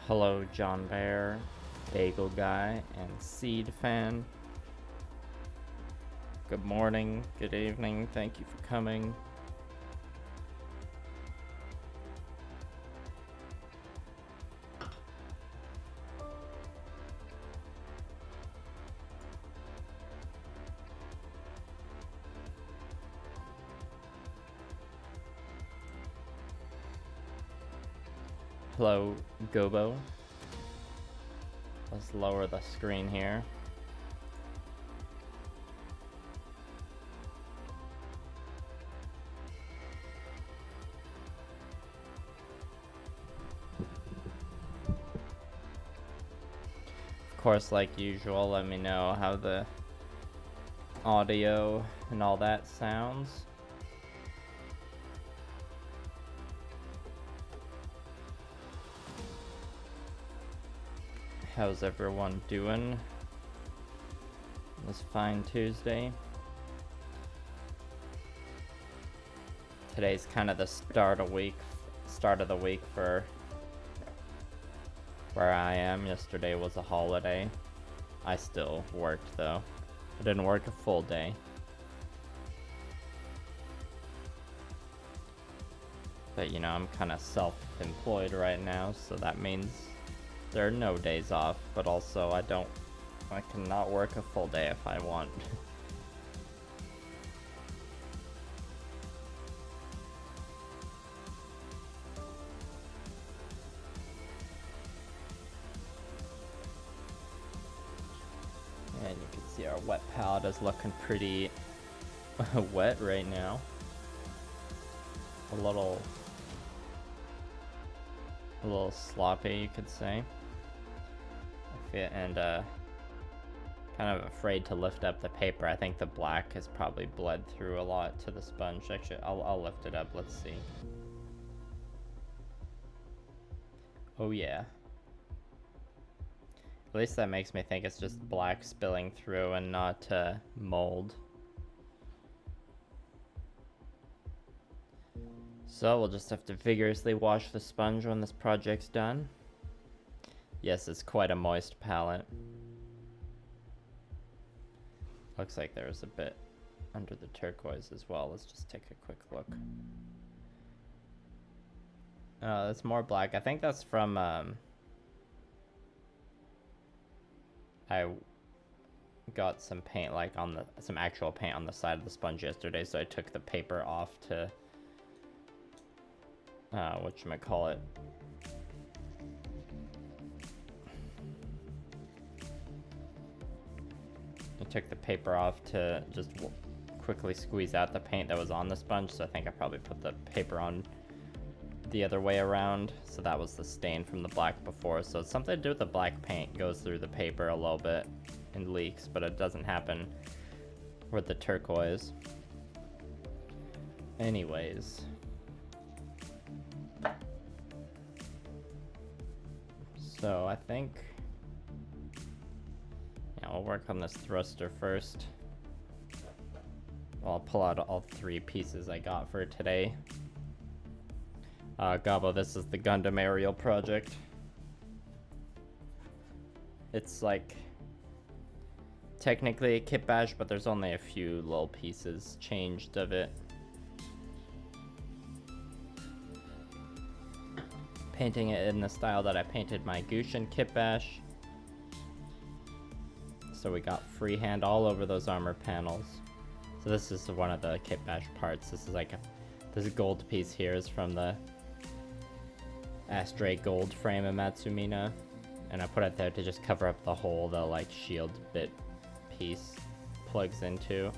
Hello, John Bear, Bagel Guy, and Seed Fan. Good morning, good evening, thank you for coming. Hello, Gobo. Let's lower the screen here. Of course, like usual, let me know how the audio and all that sounds. How's everyone doing this fine Tuesday? Today's kind of the start of the week for where I am. Yesterday was a holiday. I still worked though. I didn't work a full day. But you know, I'm kind of self-employed right now, so that means there are no days off, but also I cannot work a full day if I want. And you can see our wet palette is looking pretty wet right now. A little sloppy, you could say. And kind of afraid to lift up the paper. I think the black has probably bled through a lot to the sponge. Actually, I'll lift it up. Let's see. Oh yeah. At least that makes me think it's just black spilling through and not mold. So we'll just have to vigorously wash the sponge when this project's done. Yes, it's quite a moist palette. Looks like there's a bit under the turquoise as well. Let's just take a quick look. That's more black. I think that's from I got some paint, like on some actual paint on the side of the sponge yesterday, so I took the paper off to whatchamacallit. I took the paper off to just quickly squeeze out the paint that was on the sponge, so I think I probably put the paper on the other way around, so that was the stain from the black before. So it's something to do with the black paint goes through the paper a little bit and leaks, but it doesn't happen with the turquoise. Anyways, so I think I'll work on this thruster first. I'll pull out all three pieces I got for today. Gabo, this is the Gundam aerial project. It's like technically a kitbash, but there's only a few little pieces changed of it. Painting it in the style that I painted my Gushin kitbash. So we got freehand all over those armor panels. So this is one of the kitbash parts. This is like this gold piece here is from the Astray gold frame of Matsumina, and I put it there to just cover up the hole the like shield bit piece plugs into.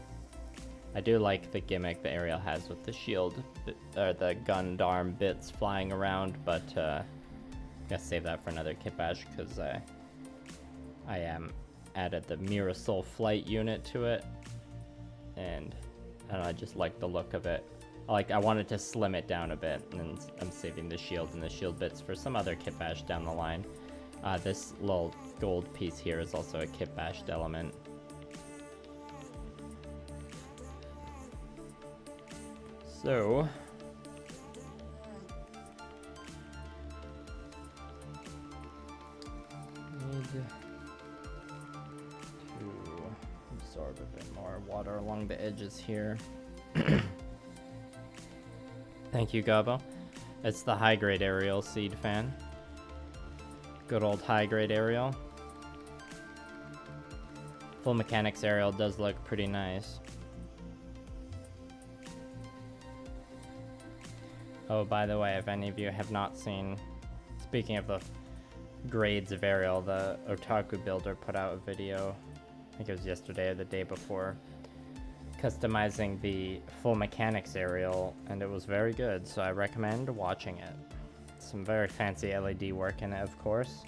I do like the gimmick the Ariel has with the shield or the Gundam bits flying around, but gotta save that for another kitbash because I added the Mirasol flight unit to it, and I don't know, I just like the look of it. I wanted to slim it down a bit, and I'm saving the shield and the shield bits for some other kitbash down the line. This little gold piece here is also a kitbashed element. So to absorb a bit more water along the edges here. Thank you, Gabo. It's the high-grade Ariel seed fan. Good old high-grade Ariel. Full mechanics Ariel does look pretty nice. Oh, by the way, if any of you have not seen, speaking of the grades of Ariel, the Otaku Builder put out a video, I think it was yesterday or the day before, customizing the full mechanics Ariel, and it was very good, so I recommend watching it. Some very fancy LED work in it, of course.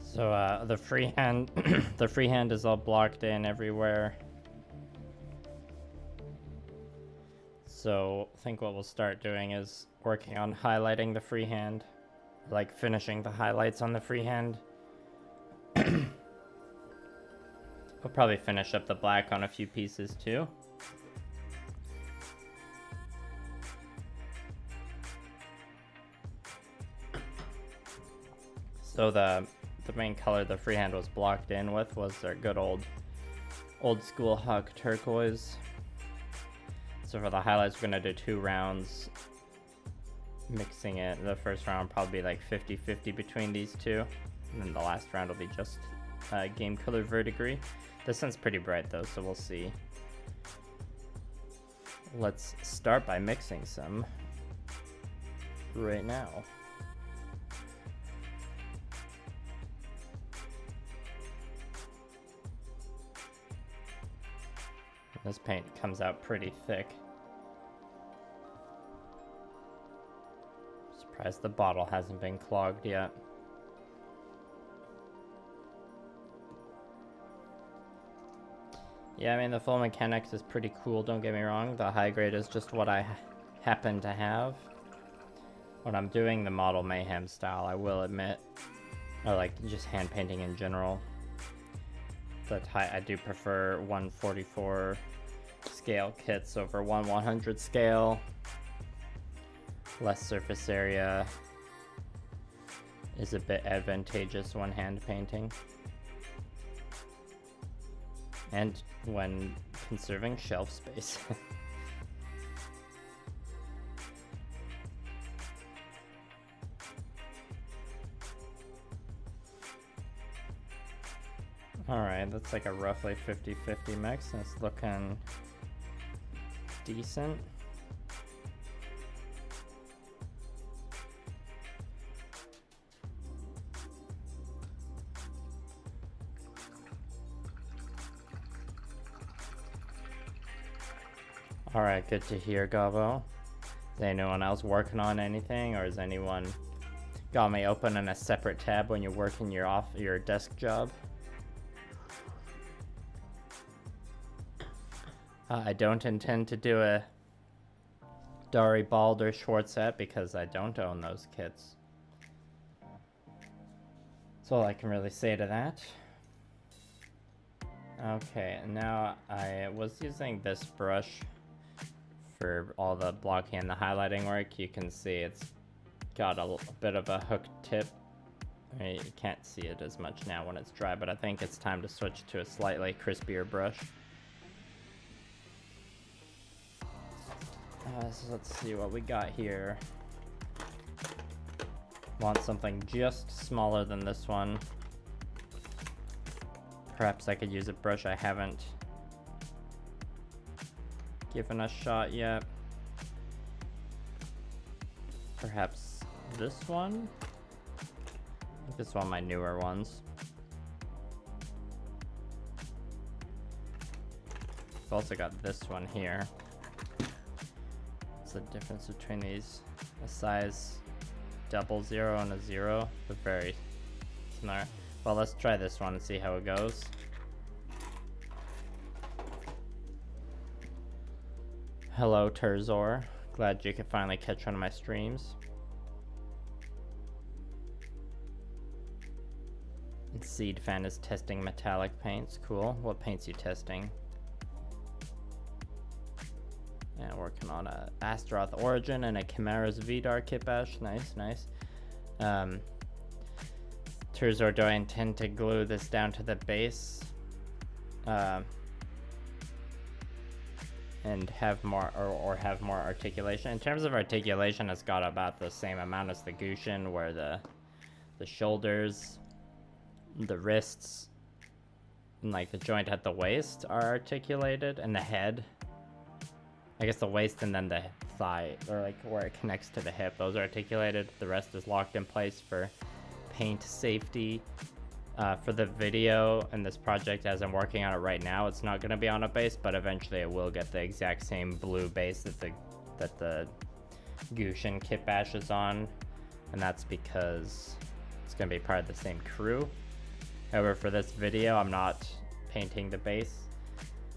So the freehand, the freehand is all blocked in everywhere. So I think what we'll start doing is working on highlighting the freehand, like finishing the highlights on the freehand. We'll probably finish up the black on a few pieces too. So the main color the freehand was blocked in with was their good old school Hawk turquoise. So for the highlights, we're gonna do 2 rounds, mixing it. The first round will probably be like 50-50 between these two, and then the last round will be just game color verdigris. This one's pretty bright though, so we'll see. Let's start by mixing some right now. This paint comes out pretty thick. Surprised the bottle hasn't been clogged yet. Yeah, I mean, the full mechanics is pretty cool, don't get me wrong. The high grade is just what I happen to have. When I'm doing the model Mayhem style, I will admit, or like just hand painting in general, that I do prefer 144 scale kits over 1/100 scale. Less surface area is a bit advantageous when hand painting, and when conserving shelf space. Alright, that's like a roughly 50-50 mix, and it's looking decent. Alright, good to hear, Gabo. Is anyone else working on anything, or is anyone got me open in a separate tab when you're working your desk job? I don't intend to do a Dari Balder Schwartz set because I don't own those kits. That's all I can really say to that. Okay, now I was using this brush for all the blocking and the highlighting work. You can see it's got a bit of a hook tip. I mean, you can't see it as much now when it's dry, but I think it's time to switch to a slightly crispier brush. So let's see what we got here. Want something just smaller than this one. Perhaps I could use a brush I haven't given a shot yet. Perhaps this one? I think this is one of my newer ones. I've also got this one here. What's the difference between these? A size 00 and a 0. They're very similar. Well, let's try this one and see how it goes. Hello, Terzor. Glad you could finally catch one of my streams. Seed Fan is testing metallic paints. Cool. What paints you testing? Yeah, working on a Astaroth Origin and a Chimera's Vidar kitbash. Nice, nice. Terzor, do I intend to glue this down to the base? And have more or have more articulation. In terms of articulation, it's got about the same amount as the Gushin, where the shoulders, the wrists, and like the joint at the waist are articulated, and the head, I guess the waist and then the thigh, or like where it connects to the hip, those are articulated. The rest is locked in place for paint safety. For the video and this project, as I'm working on it right now, it's not going to be on a base, but eventually it will get the exact same blue base that the Gushin kitbash is on, and that's because it's going to be part of the same crew. However, for this video, I'm not painting the base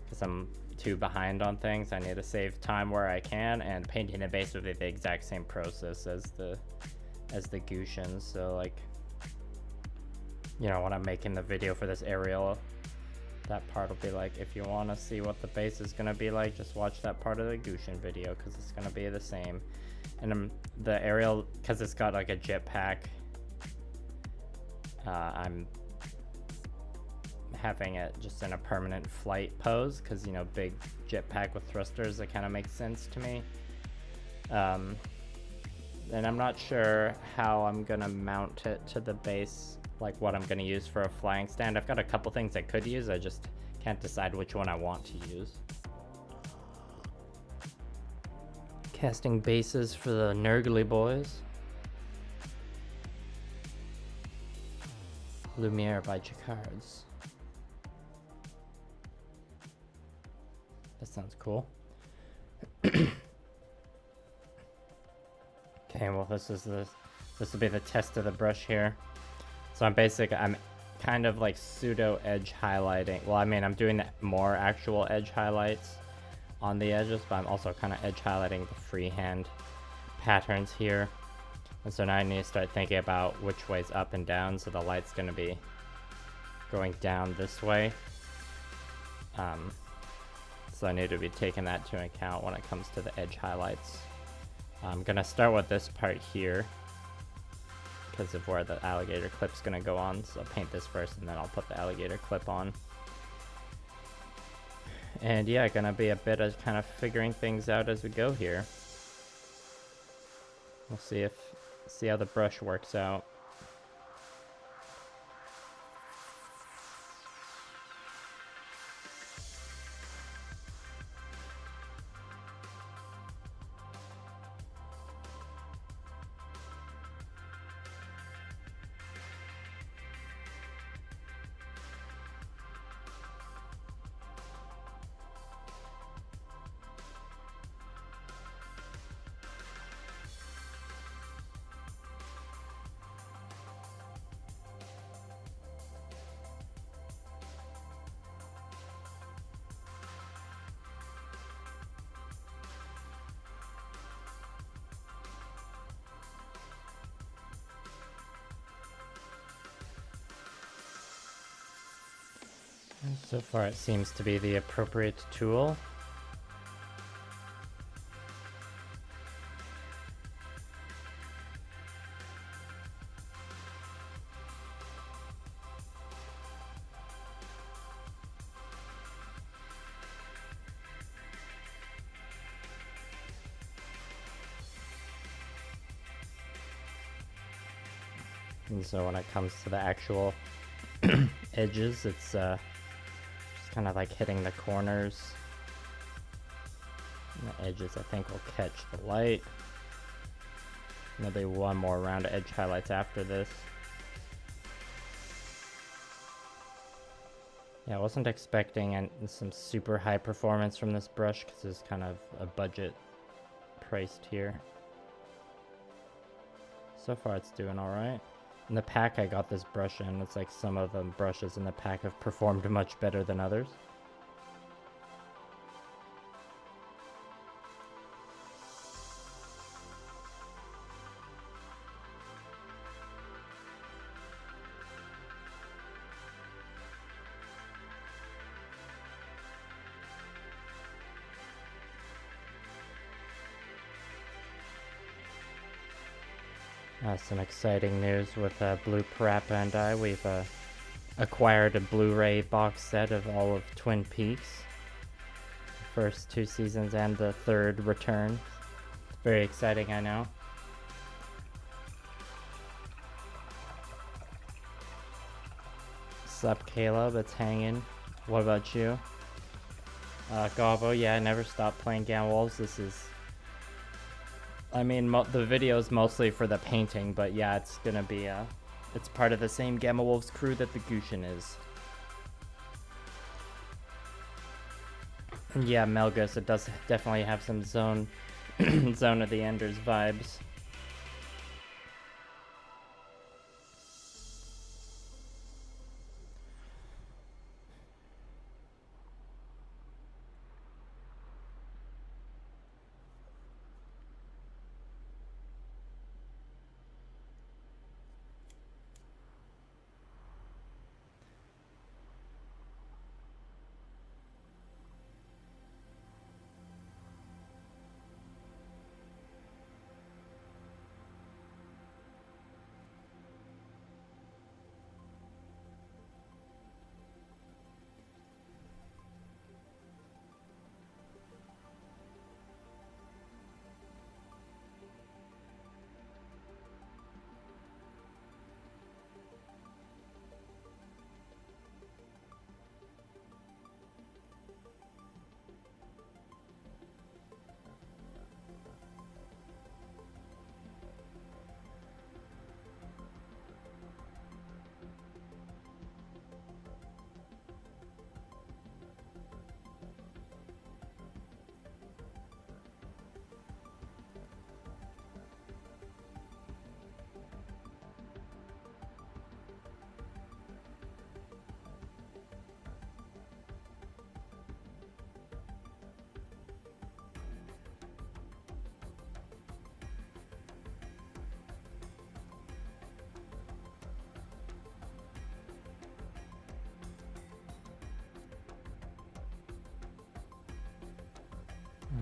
because I'm too behind on things. I need to save time where I can, and painting the base will be the exact same process as the Gushin. So like, you know, when I'm making the video for this aerial, that part will be like, if you want to see what the base is going to be like, just watch that part of the Gushin video, because it's going to be the same. And the aerial, because it's got like a jetpack, I'm having it just in a permanent flight pose, because, you know, big jetpack with thrusters, it kind of makes sense to me. And I'm not sure how I'm going to mount it to the base, like what I'm going to use for a flying stand. I've got a couple things I could use, I just can't decide which one I want to use. Casting bases for the Nurgly boys. Lumiere by Jacards. That sounds cool. Okay, well this will be the test of the brush here. So I'm kind of like pseudo edge highlighting. Well, I mean, I'm doing more actual edge highlights on the edges, but I'm also kind of edge highlighting the freehand patterns here. And so now I need to start thinking about which way's up and down. So the light's going to be going down this way. So I need to be taking that into account when it comes to the edge highlights. I'm going to start with this part here, because of where the alligator clip's gonna go on. So I'll paint this first and then I'll put the alligator clip on. And yeah, gonna be a bit of kind of figuring things out as we go here. We'll see how the brush works out. So far it seems to be the appropriate tool. And so when it comes to the actual edges, it's just kind of like hitting the corners. And the edges, I think, will catch the light. Maybe one more round of edge highlights after this. Yeah, I wasn't expecting some super high performance from this brush because it's kind of a budget priced here. So far it's doing alright. In the pack I got this brush in, it's like some of the brushes in the pack have performed much better than others. Some exciting news with Blue Parappa and I. We've acquired a Blu-ray box set of all of Twin Peaks. The first 2 seasons and the 3rd return. Very exciting, I know. Sup, Caleb? It's hanging. What about you? Gobbo, yeah, I never stopped playing Wolves. This is... I mean, the video's mostly for the painting, but yeah, it's gonna be, it's part of the same Gamma Wolves crew that the Gushin is. And yeah, Melgus, it does definitely have some Zone of the Enders vibes.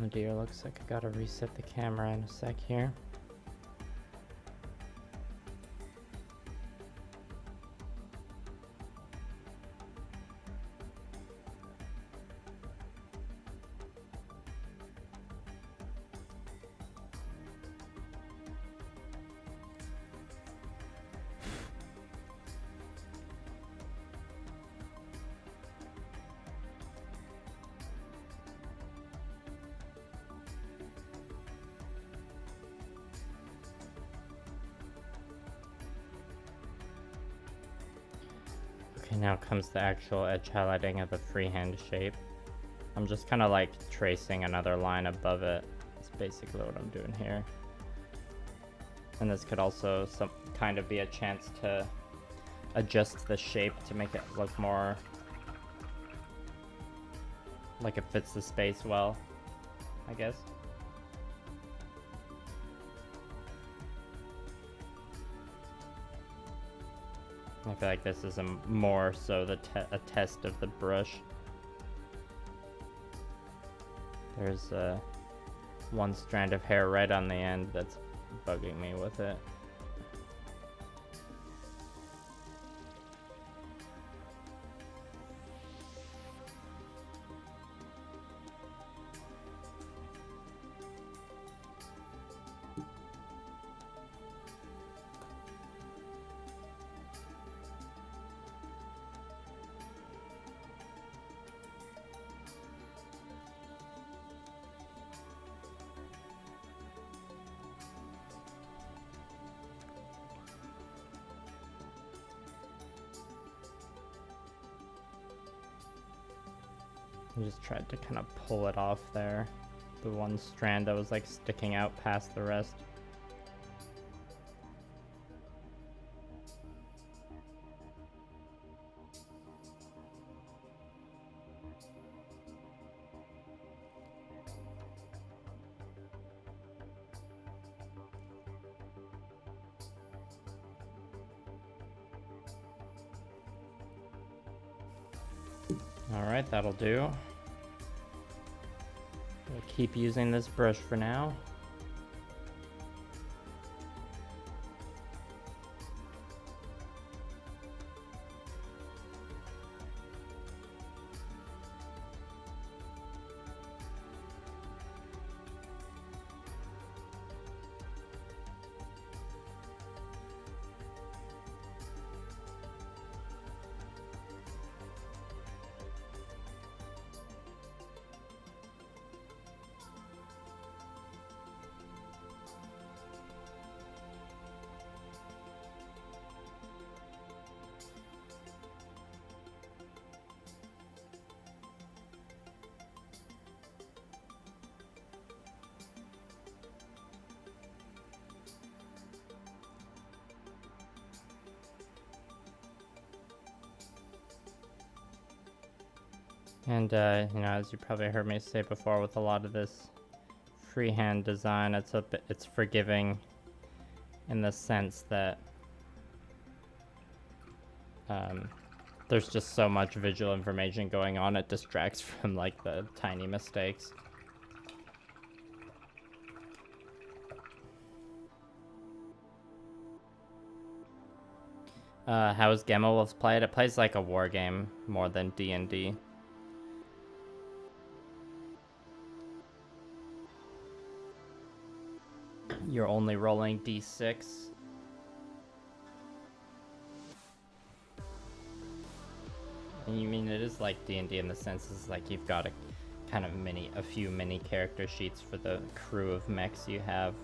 Oh dear, looks like I gotta reset the camera in a sec here. Okay, now comes the actual edge highlighting of the freehand shape. I'm just kind of like tracing another line above it. That's basically what I'm doing here. And this could also kind of be a chance to adjust the shape to make it look more like it fits the space well, I guess. I feel like this is more so a test of the brush. There's one strand of hair right on the end that's bugging me with it. I just tried to kind of pull it off there. The one strand that was like sticking out past the rest. Alright, that'll do. We'll keep using this brush for now. And, you know, as you probably heard me say before, with a lot of this freehand design, it's forgiving in the sense that there's just so much visual information going on, it distracts from, like, the tiny mistakes. How is Gamma Wolves played? It plays like a war game more than D&D. You're only rolling d6. And you mean it is like D&D in the sense it's like you've got a few mini character sheets for the crew of mechs you have.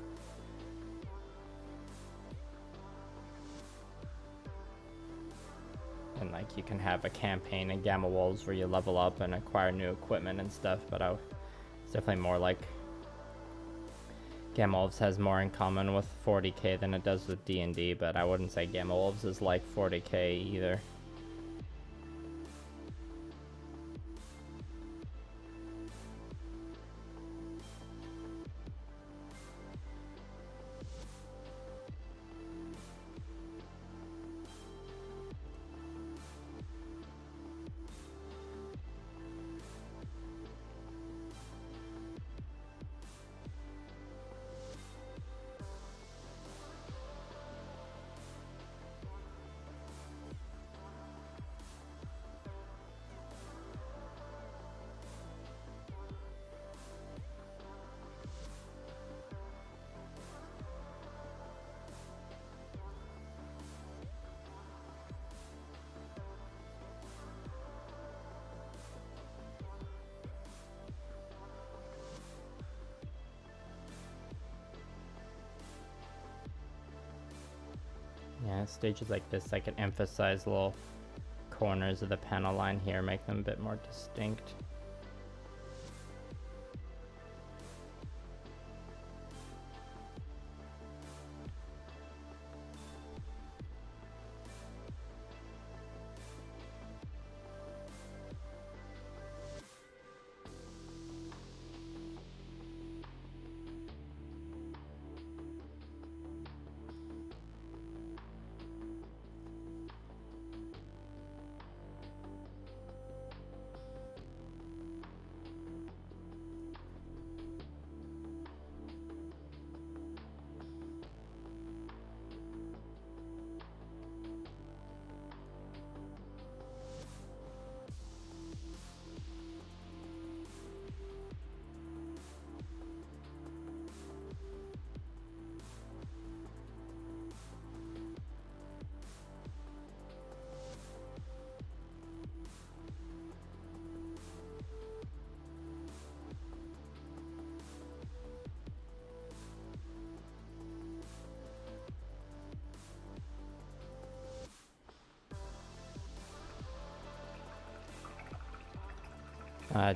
And like you can have a campaign in Gamma Wolves where you level up and acquire new equipment and stuff, but it's definitely more like Gamma Wolves has more in common with 40k than it does with D&D, but I wouldn't say Gamma Wolves is like 40k either. Yeah, stages like this, I can emphasize little corners of the panel line here, make them a bit more distinct.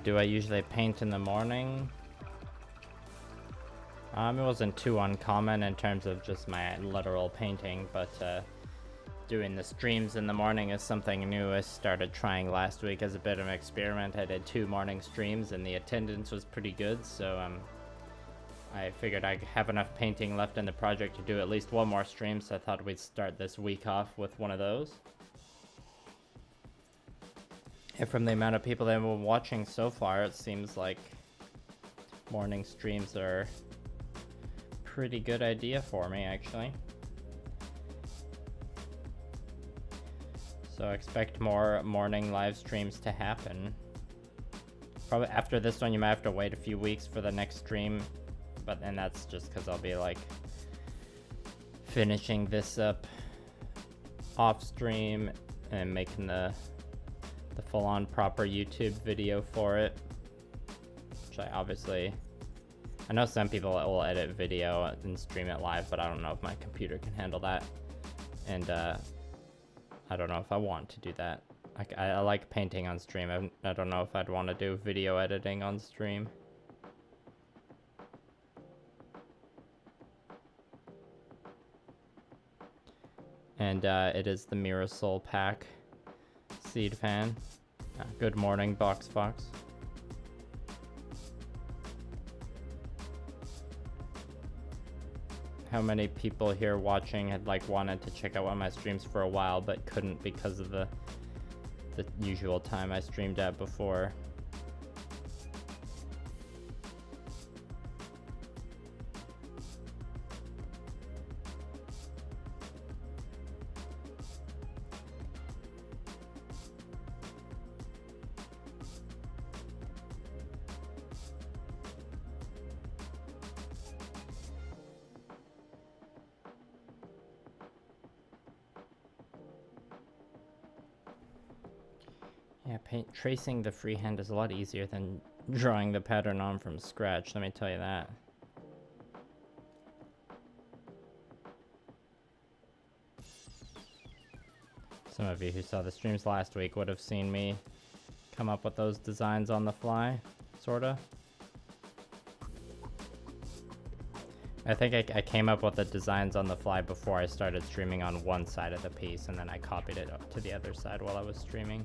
Do I usually paint in the morning? It wasn't too uncommon in terms of just my literal painting, but doing the streams in the morning is something new. I started trying last week as a bit of an experiment. I did 2 morning streams and the attendance was pretty good, so I figured I have enough painting left in the project to do at least 1 more stream, so I thought we'd start this week off with one of those. And from the amount of people that have been watching so far, it seems like morning streams are a pretty good idea for me, actually. So expect more morning live streams to happen. Probably after this one, you might have to wait a few weeks for the next stream, and that's just because I'll be like finishing this up off stream and making the full-on proper YouTube video for it, which I know some people will edit video and stream it live, but I don't know if my computer can handle that, and I don't know if I want to do that. I like painting on stream. I don't know if I'd want to do video editing on stream. And it is the Mirror Soul pack seed fan. Good morning, Box Fox. How many people here watching had like wanted to check out one of my streams for a while but couldn't because of the usual time I streamed at before? Tracing the freehand is a lot easier than drawing the pattern on from scratch, let me tell you that. Some of you who saw the streams last week would have seen me come up with those designs on the fly, sorta. I think I came up with the designs on the fly before I started streaming on one side of the piece, and then I copied it up to the other side while I was streaming.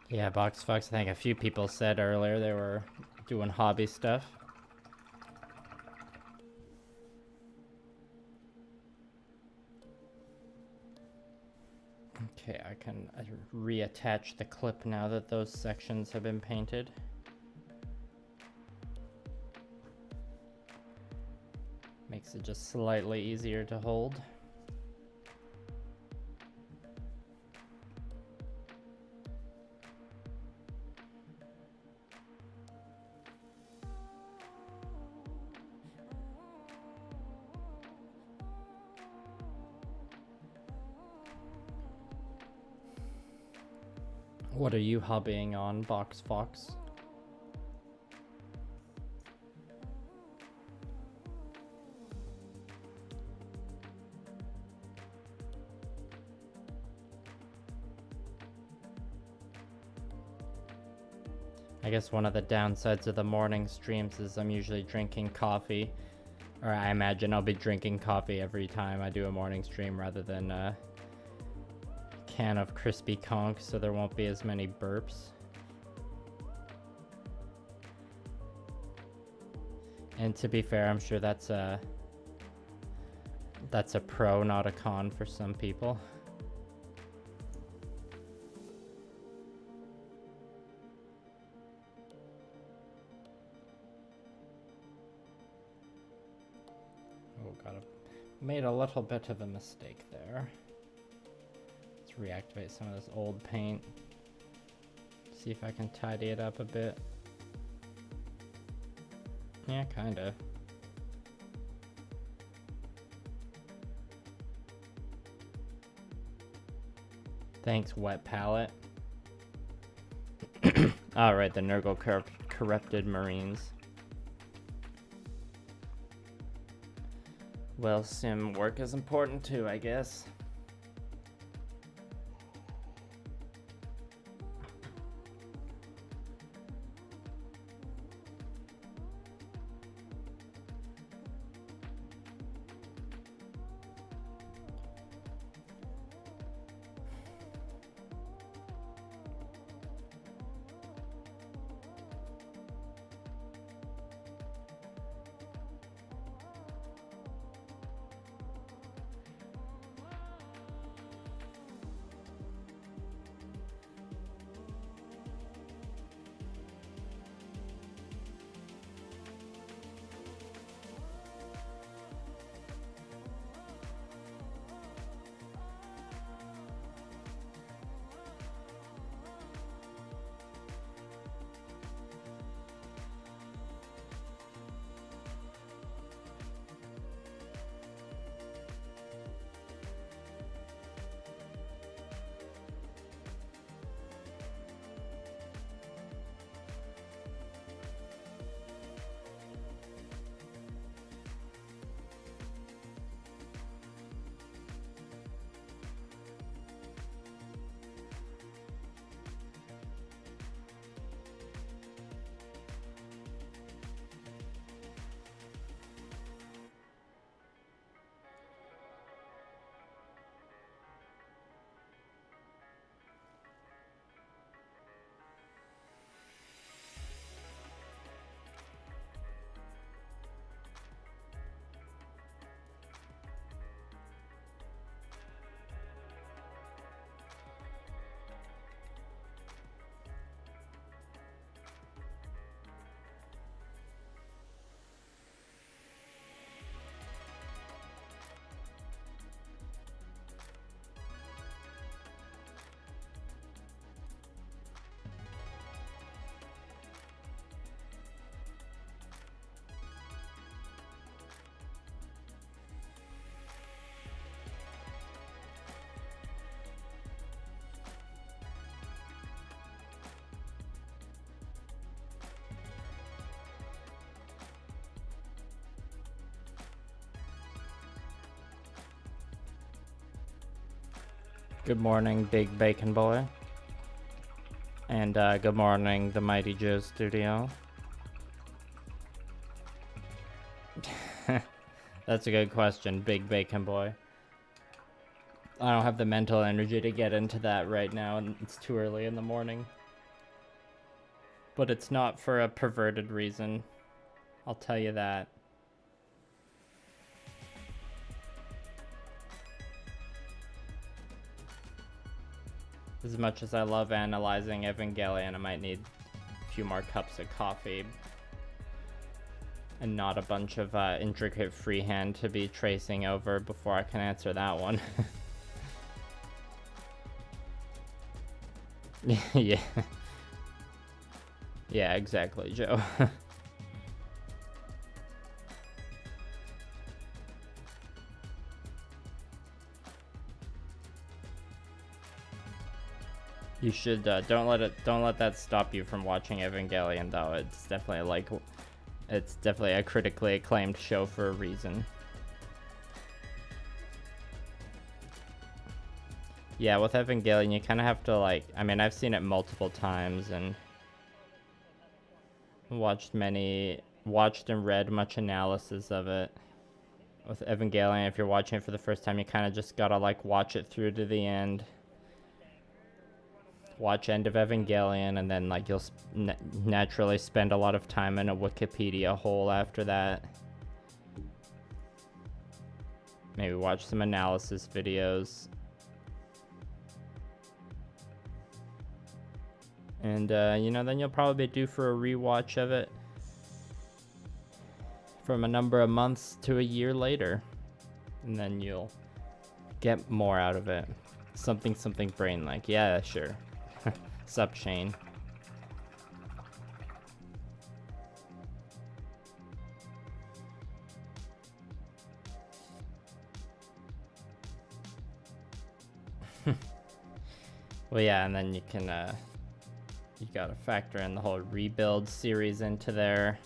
Yeah, Box Fox, I think a few people said earlier they were doing hobby stuff. Okay, I can reattach the clip now that those sections have been painted. Makes it just slightly easier to hold. What are you hobbying on, Box Fox? I guess one of the downsides of the morning streams is I'm usually drinking coffee, or I imagine I'll be drinking coffee every time I do a morning stream rather than can of crispy conch, so there won't be as many burps. And to be fair, I'm sure that's a pro, not a con for some people. Oh god, I made a little bit of a mistake there. Reactivate some of this old paint. See if I can tidy it up a bit. Yeah, kinda. Thanks, Wet Palette. Alright, the Nurgle corrupted Marines. Well, sim work is important too, I guess. Good morning, Big Bacon Boy. And good morning, the Mighty Joe Studio. That's a good question, Big Bacon Boy. I don't have the mental energy to get into that right now, and it's too early in the morning. But it's not for a perverted reason. I'll tell you that. As much as I love analyzing Evangelion, I might need a few more cups of coffee. And not a bunch of intricate freehand to be tracing over before I can answer that one. Yeah. Yeah, exactly, Joe. You should don't let that stop you from watching Evangelion though. It's definitely a critically acclaimed show for a reason. Yeah, with Evangelion you kind of have to I mean, I've seen it multiple times and watched and read much analysis of it. With Evangelion, if you're watching it for the first time, you kind of just gotta watch it through to the end. Watch end of Evangelion, and then you'll naturally spend a lot of time in a Wikipedia hole after that. Maybe watch some analysis videos. And, then you'll probably be due for a rewatch of it from a number of months to a year later. And then you'll get more out of it. Something brain-like. Yeah, sure. Sup, Shane. Well, yeah, and then you can, you gotta factor in the whole rebuild series into there.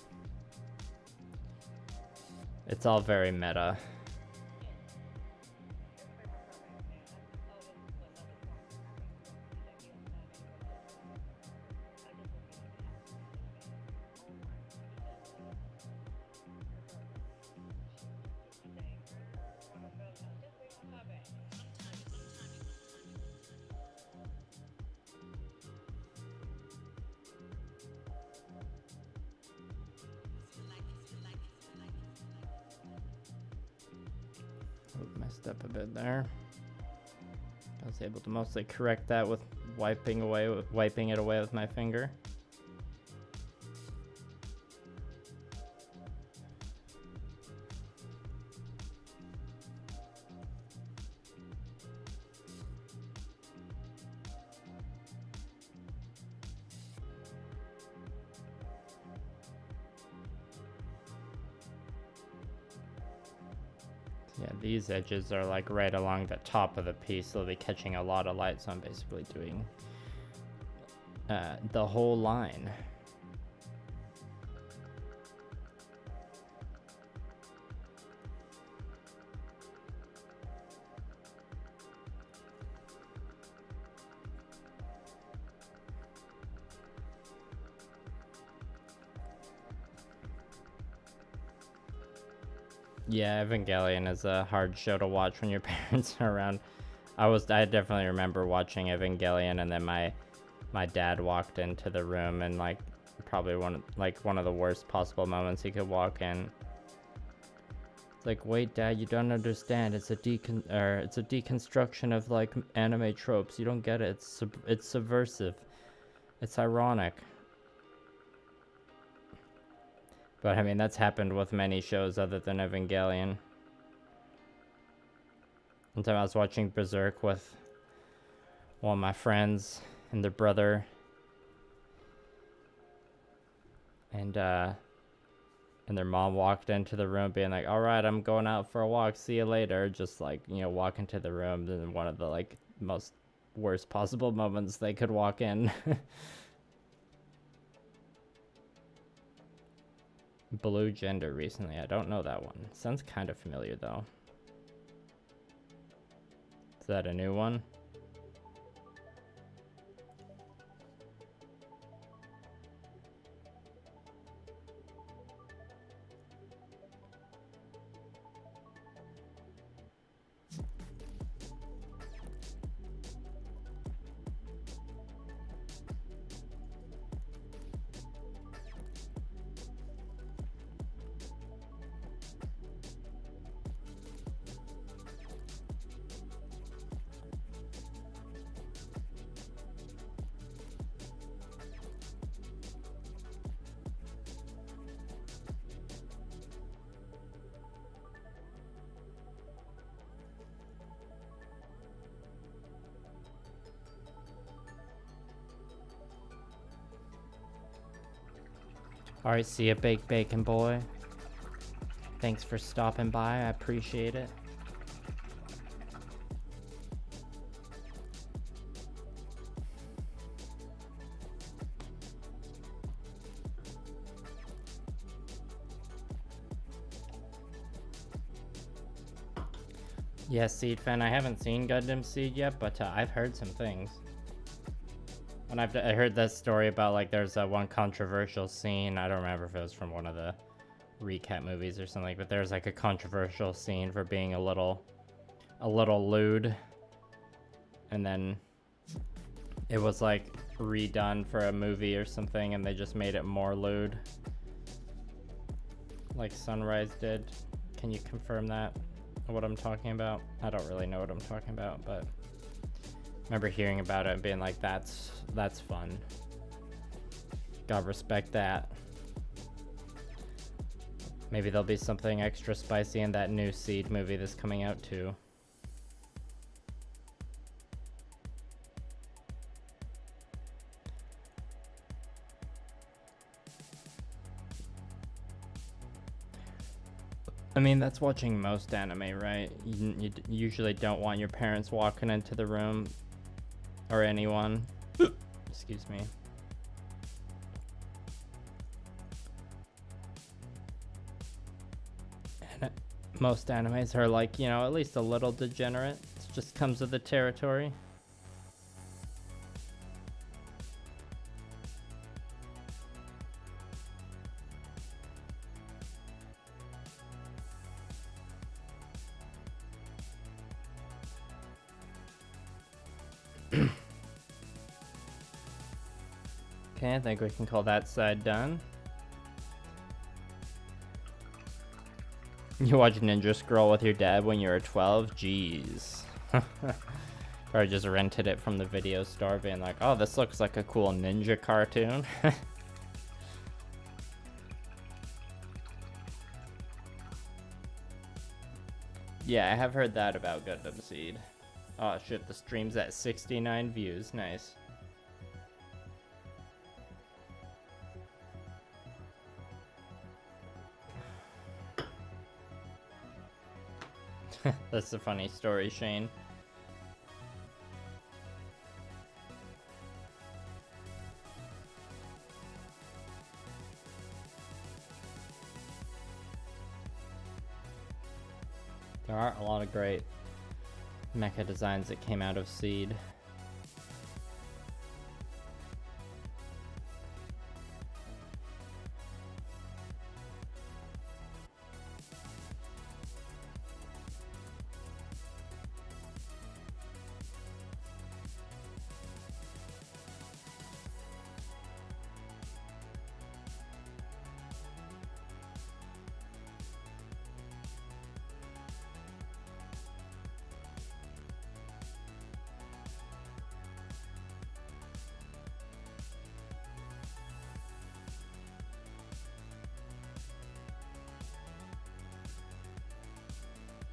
It's all very meta. Messed up a bit there. I was able to mostly correct that with wiping it away with my finger. Yeah, these edges are right along the top of the piece, so they'll be catching a lot of light, so I'm basically doing the whole line. Yeah, Evangelion is a hard show to watch when your parents are around. I definitely remember watching Evangelion, and then my dad walked into the room, and probably one of the worst possible moments he could walk in. It's wait, Dad, you don't understand. It's a deconstruction of anime tropes. You don't get it. It's subversive. It's ironic. But I mean, that's happened with many shows other than Evangelion. One time I was watching Berserk with one of my friends and their brother. And their mom walked into the room being like, "Alright, I'm going out for a walk, see you later." Just walk into the room, then one of the most worst possible moments they could walk in. Blue Gender recently. I don't know that one. Sounds kind of familiar though. Is that a new one? Alright, see ya, Baked Bacon Boy. Thanks for stopping by, I appreciate it. Yes, Seed fan, I haven't seen Gundam Seed yet, but I've heard some things. And I heard that story about, like, there's one controversial scene. I don't remember if it was from one of the recap movies or something, but there's like a controversial scene for being a little lewd. And then it was like redone for a movie or something, and they just made it more lewd. Like Sunrise did. Can you confirm that? What I'm talking about? I don't really know what I'm talking about, but I remember hearing about it and being like, that's fun. Gotta respect that. Maybe there'll be something extra spicy in that new Seed movie that's coming out too. I mean, that's watching most anime, right? You usually don't want your parents walking into the room, or anyone. Excuse me. And most animes are like, you know, at least a little degenerate. It just comes with the territory. Okay, I think we can call that side done. You watch Ninja Scroll with your dad when you were 12? Jeez. Or just rented it from the video store being like, oh, this looks like a cool ninja cartoon. Yeah, I have heard that about Gundam Seed. Oh shit, the stream's at 69 views. Nice. That's a funny story, Shane. There are a lot of great mecha designs that came out of Seed.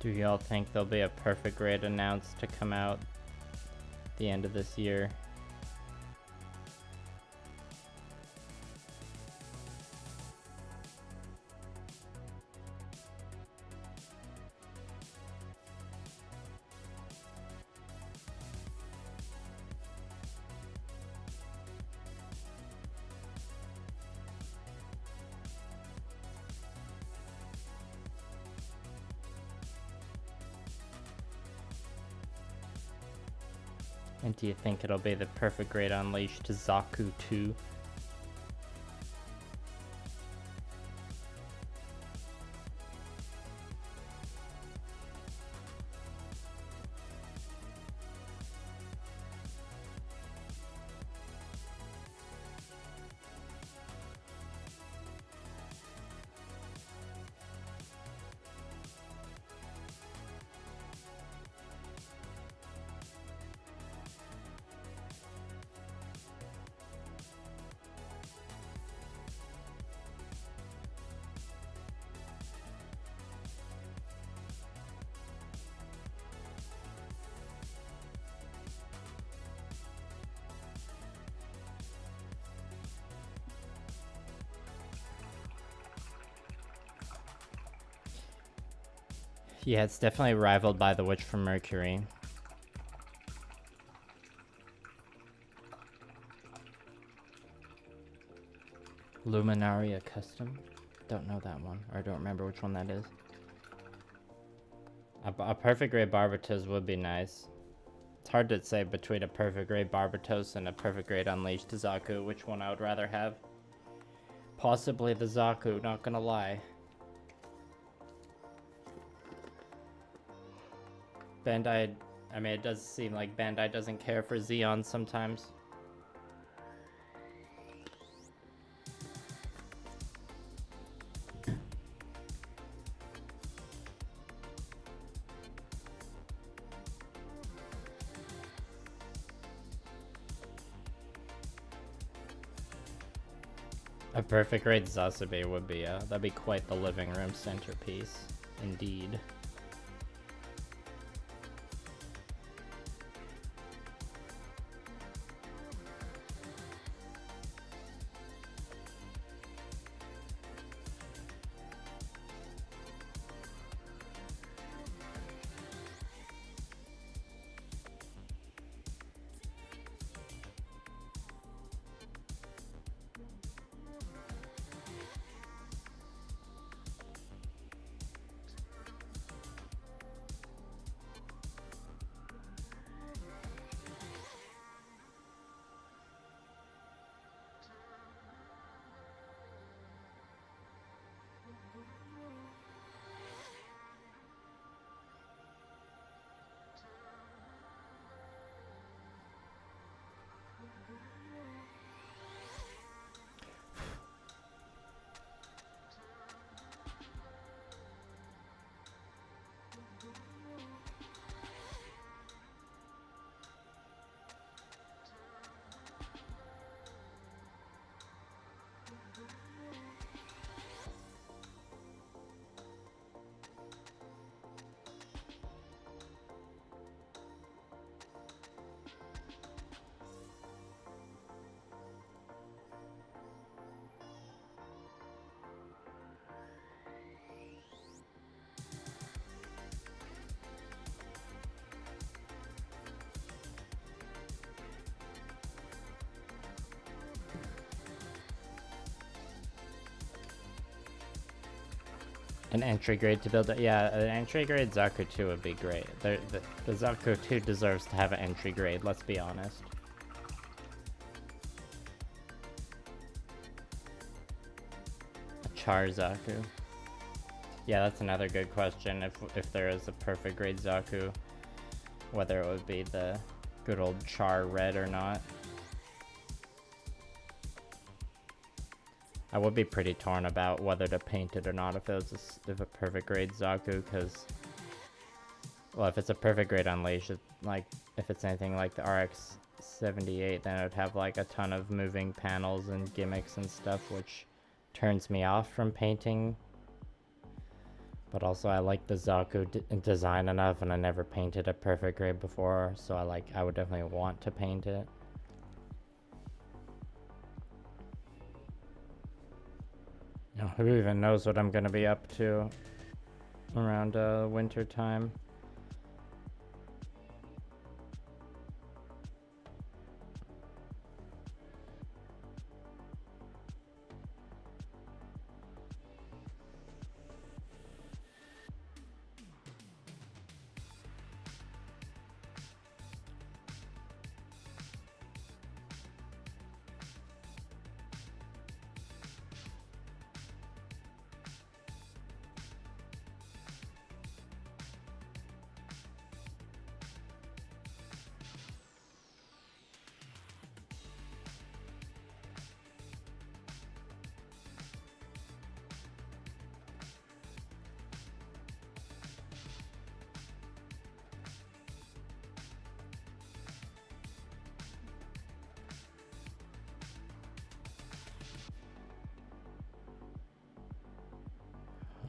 Do y'all think there'll be a perfect grade announced to come out the end of this year? And do you think it'll be the perfect grade unleashed to Zaku 2? Yeah, it's definitely rivaled by the Witch from Mercury. Luminaria Custom? Don't know that one, or I don't remember which one that is. A perfect grade Barbatos would be nice. It's hard to say between a perfect grade Barbatos and a perfect grade Unleashed Zaku which one I would rather have. Possibly the Zaku, not gonna lie. Bandai, I mean, it does seem like Bandai doesn't care for Xeon sometimes. A perfect grade Zasube would be, that'd be quite the living room centerpiece, indeed. An entry grade to build it. Yeah, an entry grade Zaku 2 would be great. The Zaku 2 deserves to have an entry grade, let's be honest. A Char Zaku. Yeah, that's another good question. If there is a perfect grade Zaku, whether it would be the good old Char Red or not. I would be pretty torn about whether to paint it or not if it was a perfect grade Zaku, because, well, if it's a perfect grade Unleashed, like, if it's anything like the RX-78, then it would have, like, a ton of moving panels and gimmicks and stuff, which turns me off from painting. But also, I like the Zaku design enough, and I never painted a perfect grade before, so I would definitely want to paint it. Who even knows what I'm gonna be up to around winter time?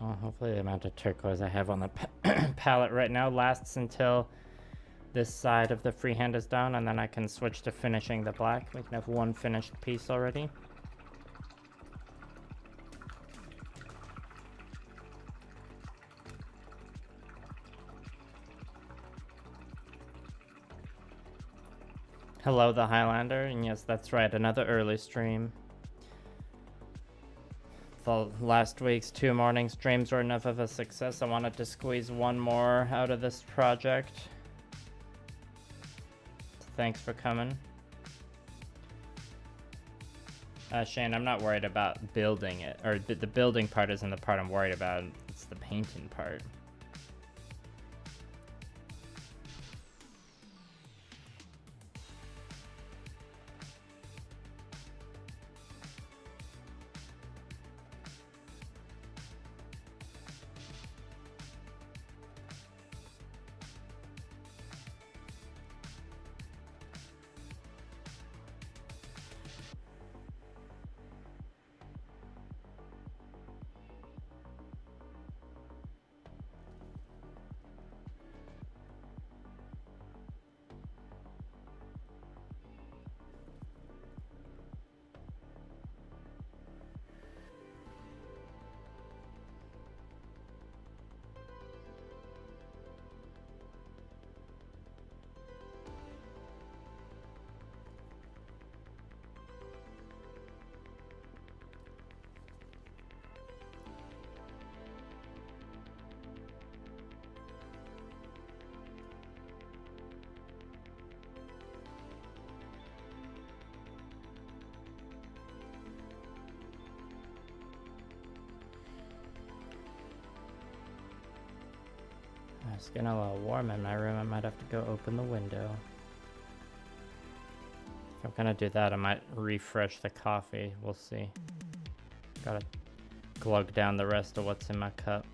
Well, hopefully the amount of turquoise I have on the palette right now lasts until this side of the freehand is done, and then I can switch to finishing the black. We can have one finished piece already. Hello, the Highlander, and yes, that's right, another early stream. The last week's 2 morning streams were enough of a success. I wanted to squeeze one more out of this project. So thanks for coming. Shane, I'm not worried about building it, or the building part isn't the part I'm worried about, it's the painting part. It's getting a little warm in my room. I might have to go open the window. If I'm gonna do that, I might refresh the coffee. We'll see. Gotta glug down the rest of what's in my cup.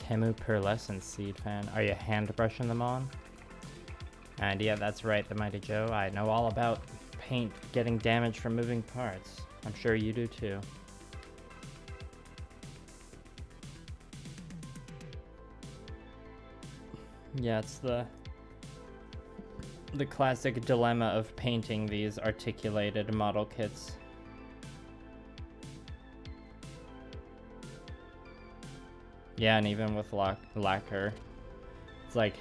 Temu Pearlescent Seed fan. Are you hand brushing them on? And yeah, that's right, the Mighty Joe. I know all about paint getting damaged from moving parts. I'm sure you do too. Yeah, it's the classic dilemma of painting these articulated model kits. Yeah, and even with lacquer, it's like,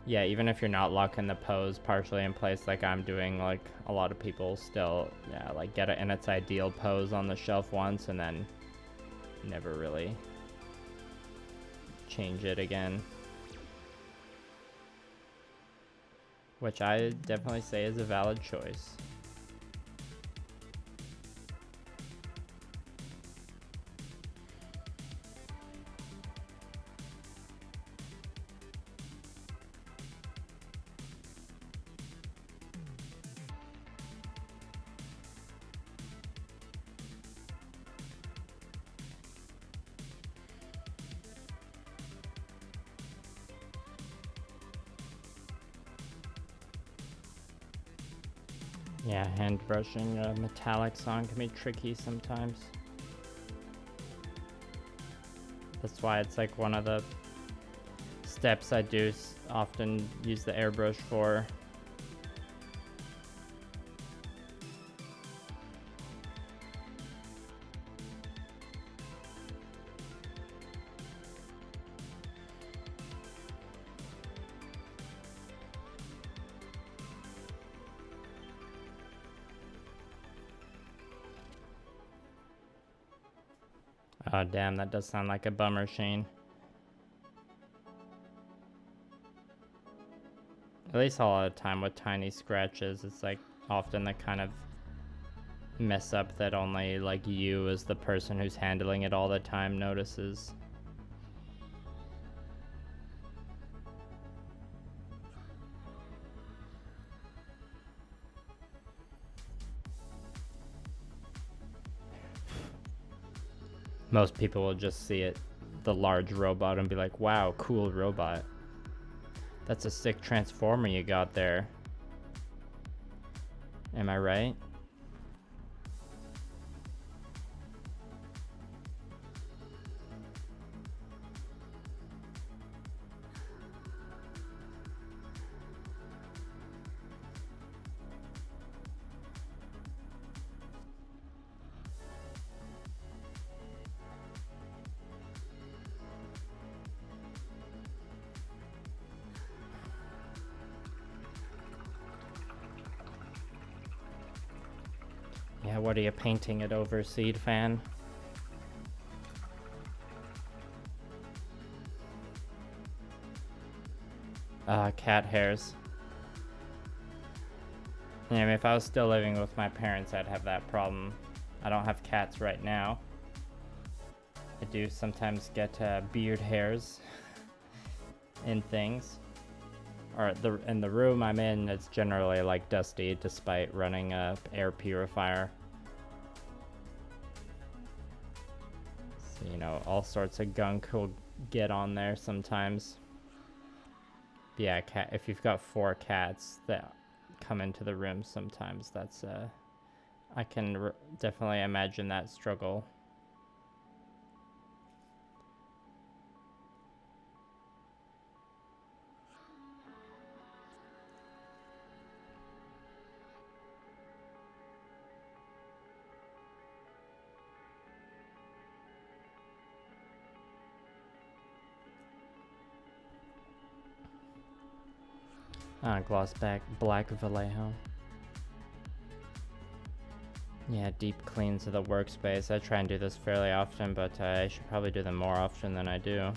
yeah, even if you're not locking the pose partially in place like I'm doing, like a lot of people still, yeah, like get it in its ideal pose on the shelf once and then never really change it again. Which I definitely say is a valid choice. Yeah, hand brushing a metallic song can be tricky sometimes. That's why it's like one of the steps I do often use the airbrush for. Oh damn, that does sound like a bummer, Shane. At least a lot of time with tiny scratches, it's like often the kind of mess up that only like you as the person who's handling it all the time notices. Most people will just see it, the large robot, and be like, wow, cool robot. That's a sick transformer you got there. Am I right? Yeah, what are you painting it over, Seed Fan? Cat hairs. Yeah, I mean, if I was still living with my parents, I'd have that problem. I don't have cats right now. I do sometimes get beard hairs in things. Or in the room I'm in, it's generally like dusty despite running a air purifier. So, you know, all sorts of gunk will get on there sometimes. But yeah, if you've got 4 cats that come into the room sometimes, that's I can definitely imagine that struggle. Gloss black Vallejo. Yeah, deep cleans of the workspace. I try and do this fairly often, but I should probably do them more often than I do.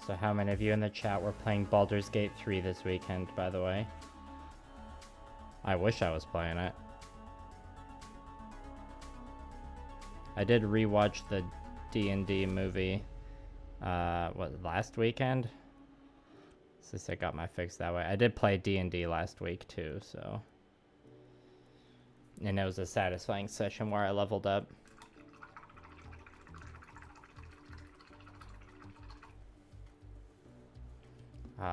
So how many of you in the chat were playing Baldur's Gate 3 this weekend, by the way? I wish I was playing it. I did rewatch the D&D movie, last weekend? Since I got my fix that way. I did play D&D last week too, so. And it was a satisfying session where I leveled up.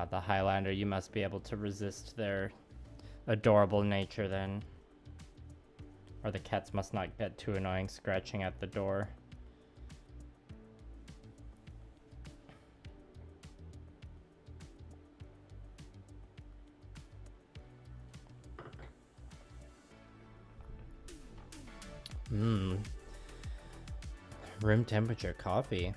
The Highlander, you must be able to resist their adorable nature then. Or the cats must not get too annoying scratching at the door. Room temperature coffee.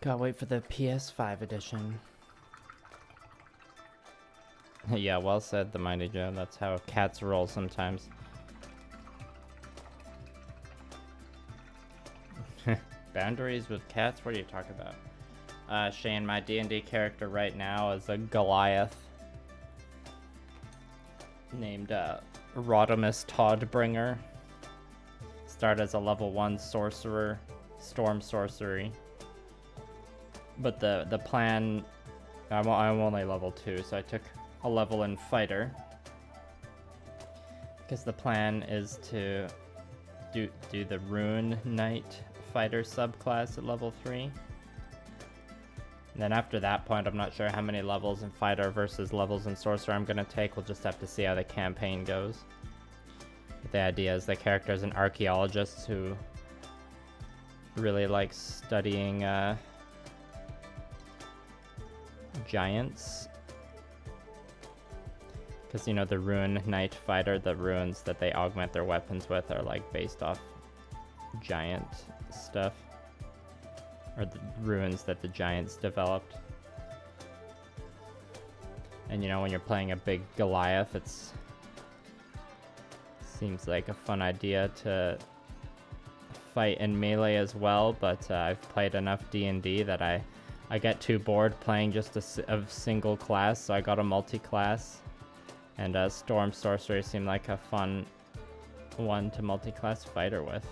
Gotta wait for the PS5 edition. Yeah, well said, the Mighty Joe. That's how cats roll sometimes. Boundaries with cats? What are you talking about? Shane, my D&D character right now is a Goliath named Rodimus Toddbringer. Start as a level 1 sorcerer, storm sorcery. But the plan, I'm only level 2, so I took a level in fighter. Because the plan is to do the Rune Knight fighter subclass at level 3. And then after that point, I'm not sure how many levels in fighter versus levels in sorcerer I'm gonna take. We'll just have to see how the campaign goes. But the idea is the character is an archaeologist who really likes studying giants. Because, you know, the Rune Knight fighter, the runes that they augment their weapons with are like based off giant stuff. Or the runes that the giants developed. And you know, when you're playing a big Goliath, it's seems like a fun idea to fight in melee as well, but I've played enough D&D that I get too bored playing just a single class, so I got a multi-class. And Storm Sorcery seemed like a fun one to multi-class fighter with.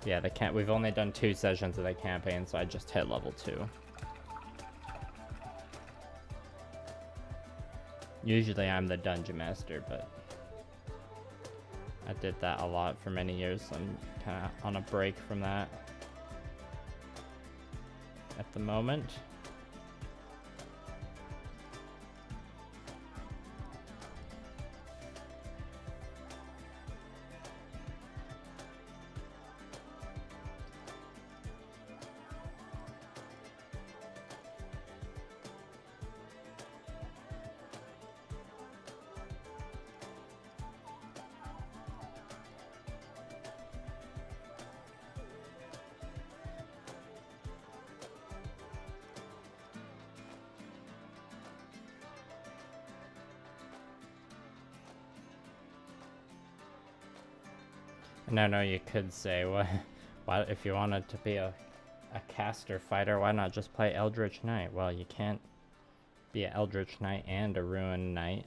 Yeah, we've only done 2 sessions of the campaign, so I just hit level 2. Usually I'm the dungeon master, but I did that a lot for many years, so I'm kind of on a break from that at the moment. And I know you could say, why if you wanted to be a caster fighter, why not just play Eldritch Knight? Well, you can't be an Eldritch Knight and a Ruin Knight.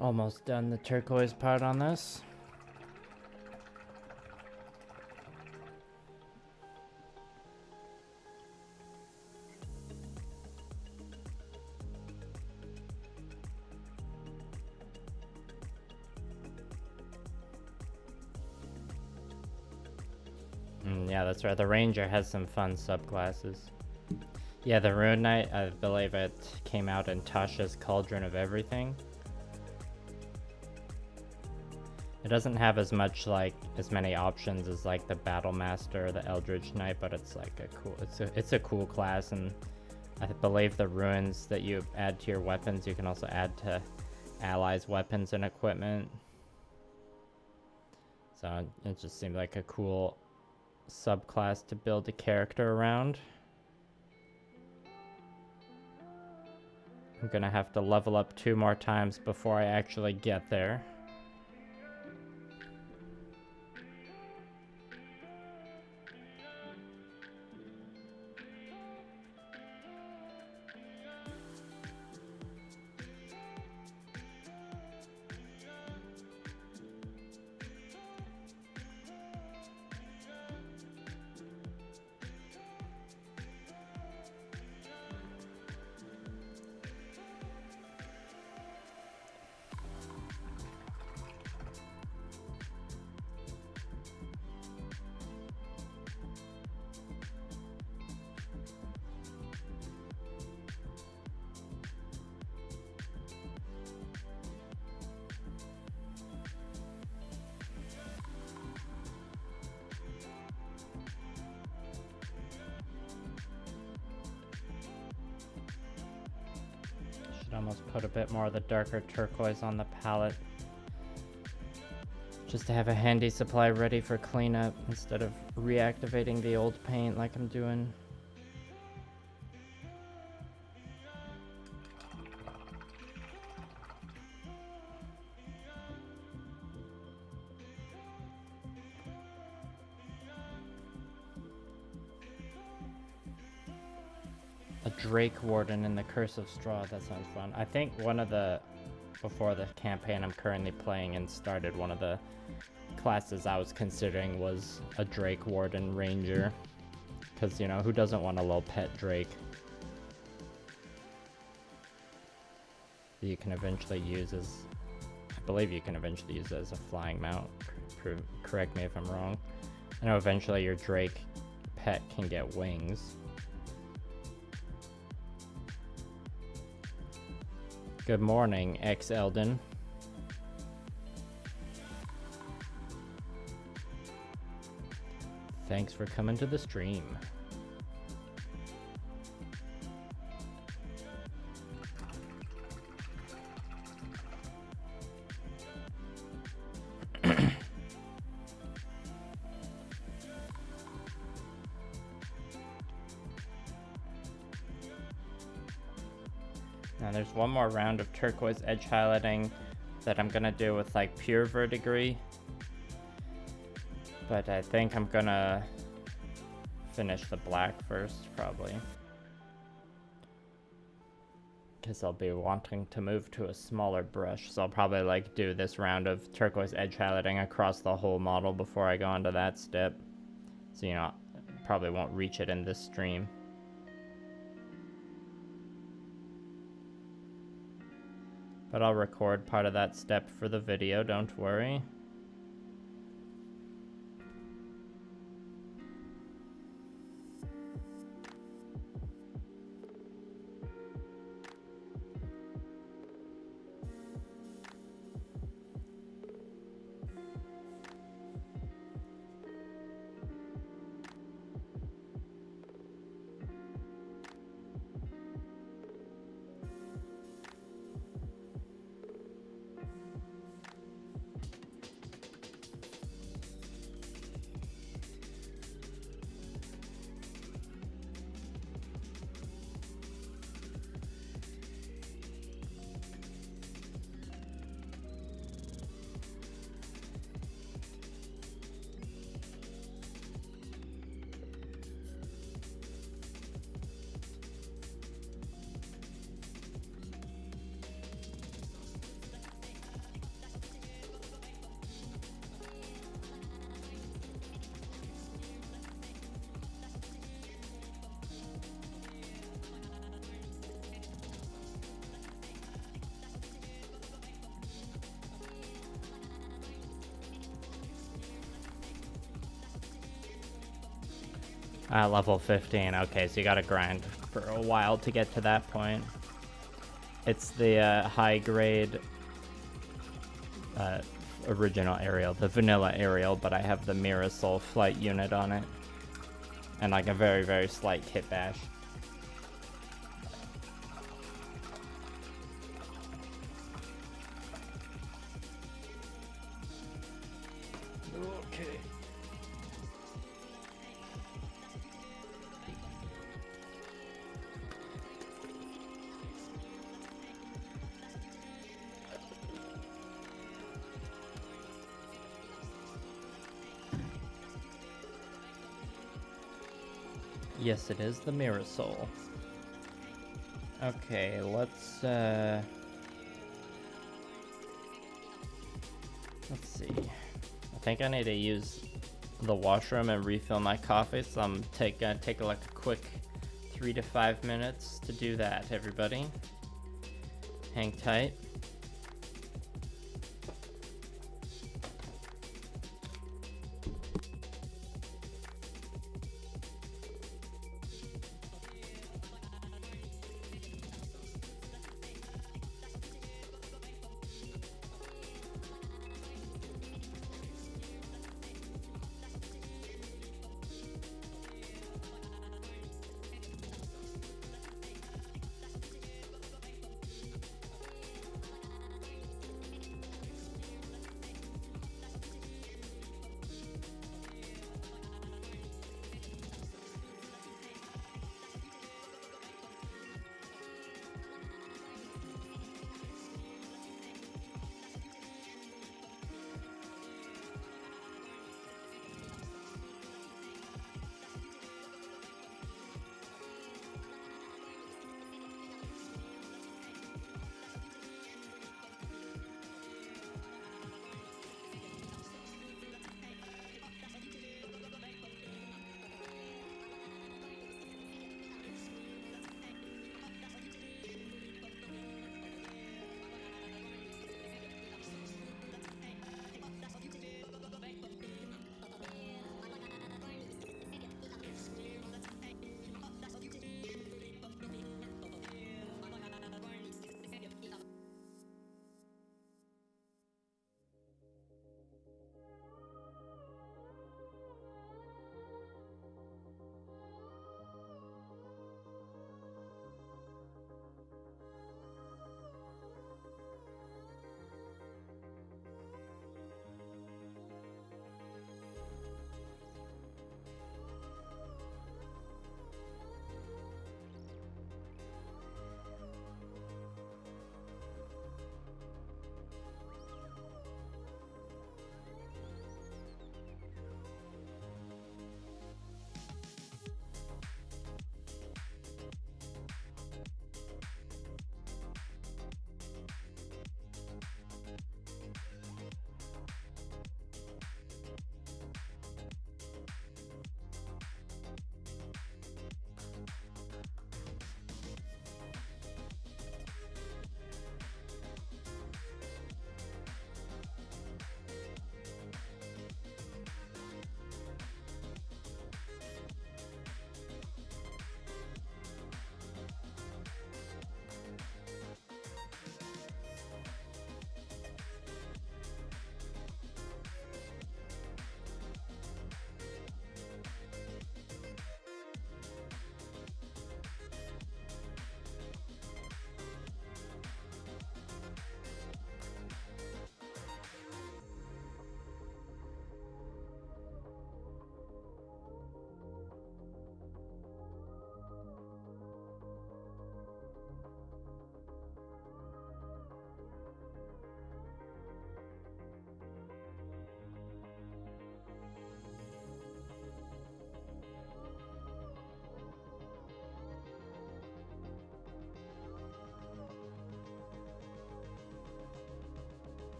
Almost done the turquoise part on this. Yeah, that's right. The Ranger has some fun subclasses. Yeah, the Rune Knight, I believe it came out in Tasha's Cauldron of Everything. It doesn't have as many options as like the Battle Master or the Eldritch Knight, but it's like a cool, it's a cool class, and I believe the runes that you add to your weapons, you can also add to allies' weapons and equipment. So it just seemed like a cool subclass to build a character around. I'm gonna have to level up 2 more times before I actually get there. Almost put a bit more of the darker turquoise on the palette, just to have a handy supply ready for cleanup instead of reactivating the old paint like I'm doing. Drake Warden in the Curse of Straw, that sounds fun. I think before the campaign I'm currently playing and started, one of the classes I was considering was a Drake Warden Ranger. Because, you know, who doesn't want a little pet Drake? That you can eventually use as, I believe you can eventually use it as a flying mount. Correct me if I'm wrong. I know eventually your Drake pet can get wings. Good morning, X-Elden. Thanks for coming to the stream. Now there's one more round of turquoise edge highlighting that I'm gonna do with like pure verdigris, but I think I'm gonna finish the black first probably, because I'll be wanting to move to a smaller brush, so I'll probably like do this round of turquoise edge highlighting across the whole model before I go on to that step, so you know, probably won't reach it in this stream. But I'll record part of that step for the video, don't worry. Level 15. Okay, so you gotta grind for a while to get to that point. It's the high grade original aerial, the vanilla aerial, but I have the Mirasol flight unit on it. And like a very, very slight kitbash. Okay. Yes, it is the Mirasol. Okay, let's see. I think I need to use the washroom and refill my coffee, so I'm take like a quick 3 to 5 minutes to do that, everybody. Hang tight.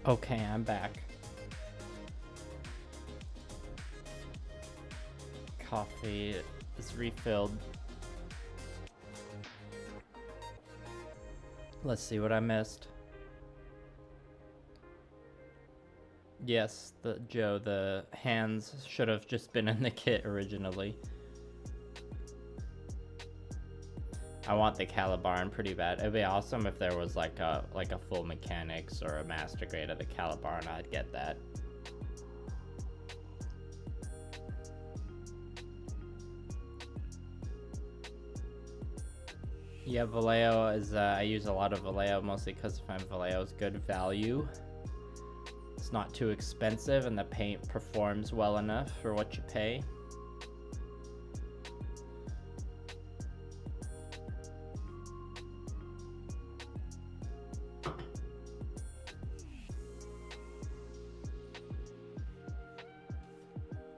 Okay, I'm back. Coffee is refilled. Let's see what I missed. Yes, the hands should have just been in the kit originally. I want the Calibarn pretty bad. It'd be awesome if there was like a full mechanics or a master grade of the Calibarn. I'd get that. Yeah, Vallejo is, I use a lot of Vallejo mostly because I find Vallejo is good value. It's not too expensive and the paint performs well enough for what you pay.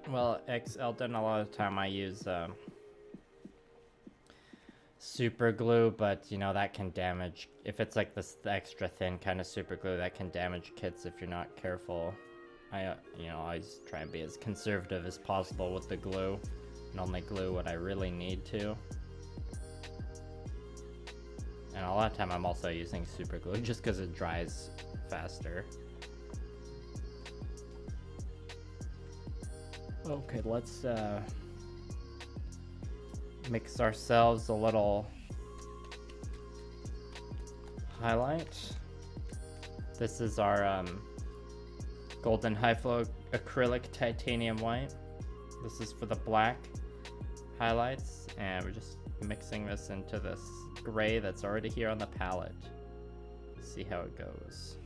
Well, Elton, a lot of the time I use super glue, but you know that can damage. If it's like this extra thin kind of super glue, that can damage kits if you're not careful. I you know, always try and be as conservative as possible with the glue and only glue what I really need to. And a lot of time I'm also using super glue just because it dries faster. Okay, let's mix ourselves a little highlight. This is our golden high flow acrylic titanium white. This is for the black highlights, and we're just mixing this into this gray that's already here on the palette. See how it goes.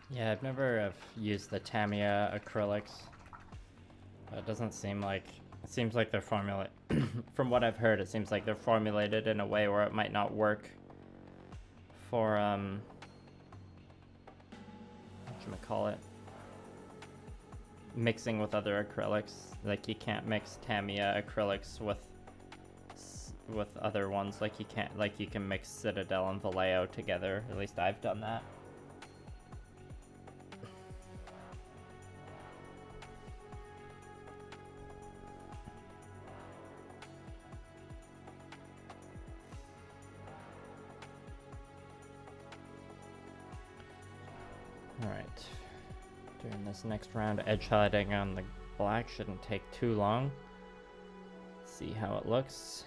Yeah, I've never used the Tamiya acrylics. It doesn't seem like, it seems like they're formulated, from what I've heard, it seems like they're formulated in a way where it might not work for, whatchamacallit, mixing with other acrylics. Like you can't mix Tamiya acrylics with other ones, like you can mix Citadel and Vallejo together. At least I've done that. Alright, doing this next round, edge highlighting on the black shouldn't take too long. See how it looks.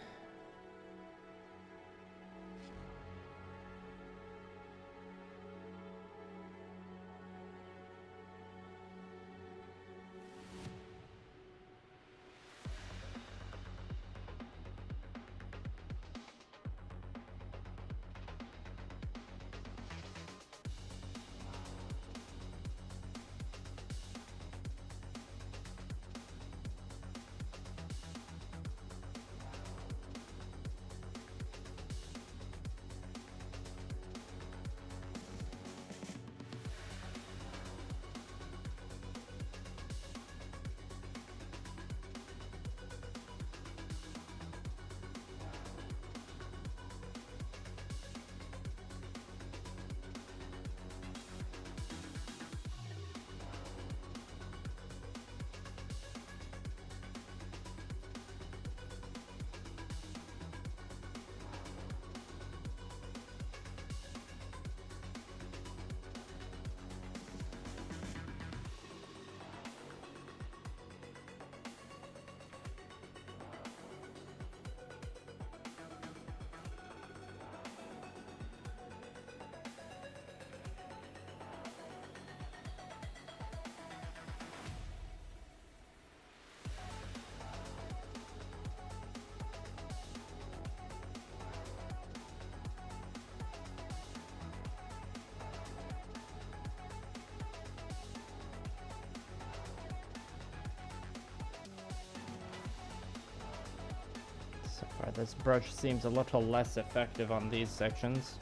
Or this brush seems a little less effective on these sections.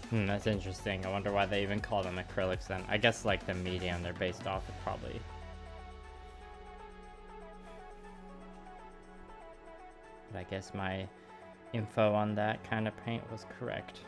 That's interesting. I wonder why they even call them acrylics then. I guess like the medium they're based off of probably. But I guess my info on that kind of paint was correct.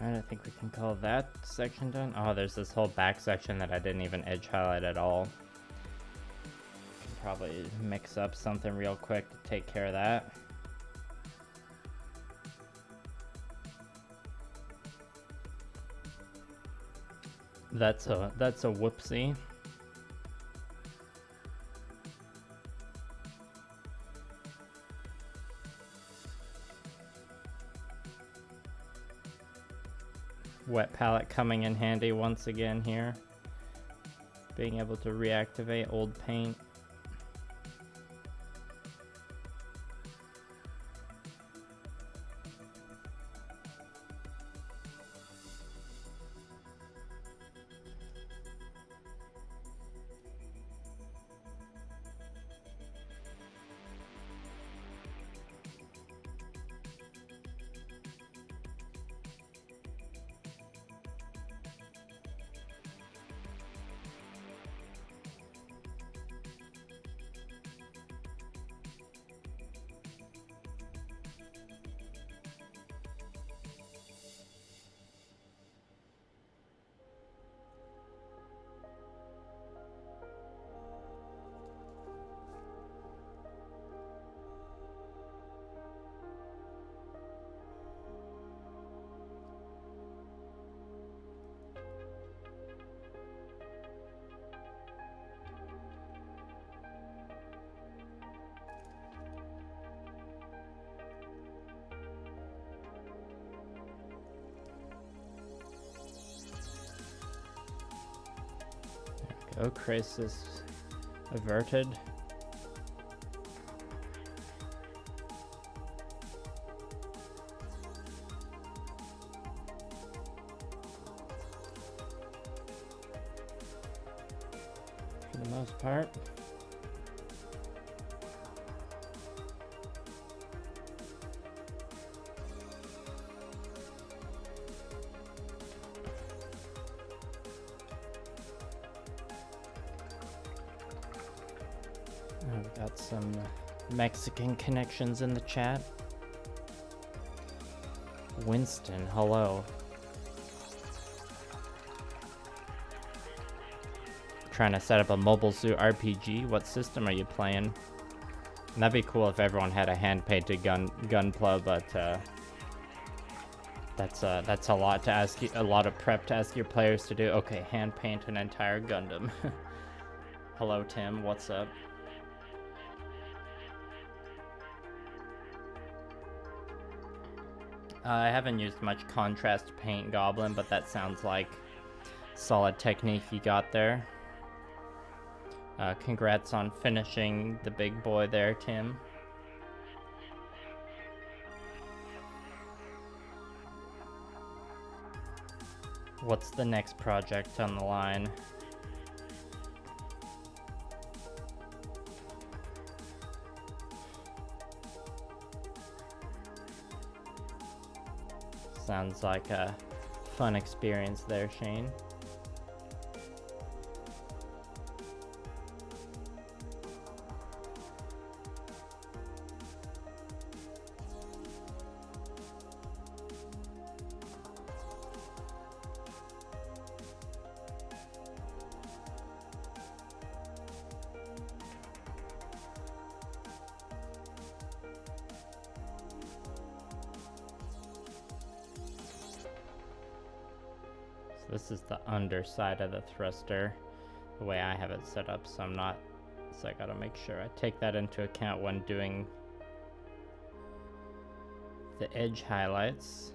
Alright, I think we can call that section done. Oh, there's this whole back section that I didn't even edge highlight at all. Can probably mix up something real quick to take care of that. That's a whoopsie. Wet palette coming in handy once again here. Being able to reactivate old paint. Oh, crisis averted. For the most part. I've got some Mexican connections in the chat. Winston, hello. Trying to set up a Mobile Suit RPG. What system are you playing? That'd be cool if everyone had a hand-painted gunpla, but that's a lot to ask you, a lot of prep to ask your players to do. Okay, hand paint an entire Gundam. Hello, Tim. What's up? I haven't used much contrast paint Goblin, but that sounds like solid technique you got there. Congrats on finishing the big boy there, Tim. What's the next project on the line? Sounds like a fun experience there, Shane. This is the underside of the thruster, the way I have it set up, so I gotta make sure I take that into account when doing the edge highlights.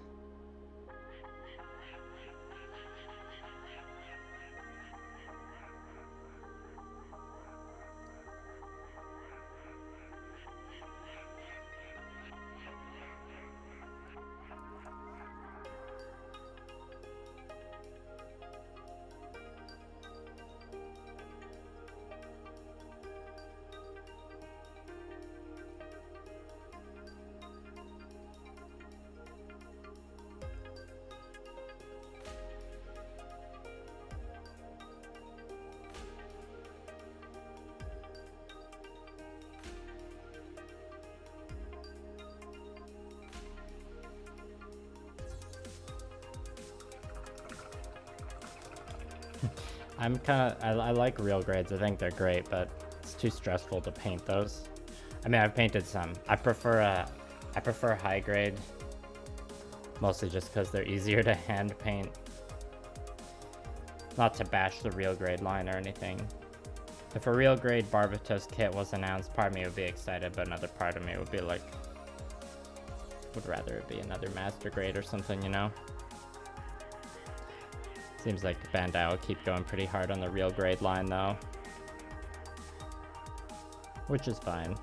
I like real grades. I think they're great, but it's too stressful to paint those. I mean, I've painted some. I prefer high grade, mostly just because they're easier to hand paint. Not to bash the real grade line or anything. If a real grade Barbatos kit was announced, part of me would be excited, but another part of me would be like, would rather it be another master grade or something, you know? Seems like Bandai will keep going pretty hard on the real grade line though. Which is fine.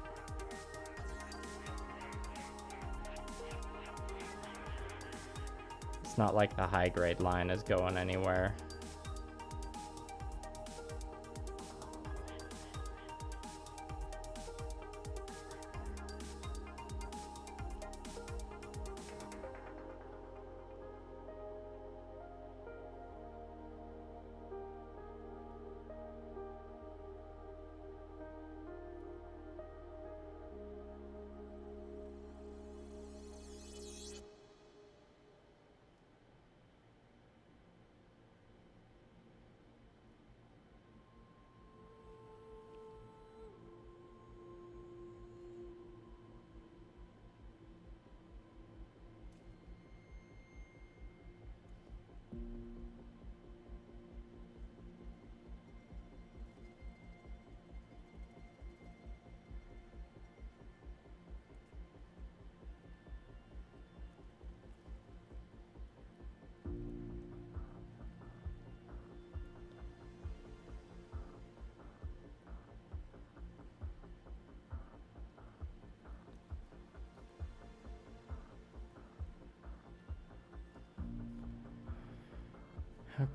It's not like the high grade line is going anywhere.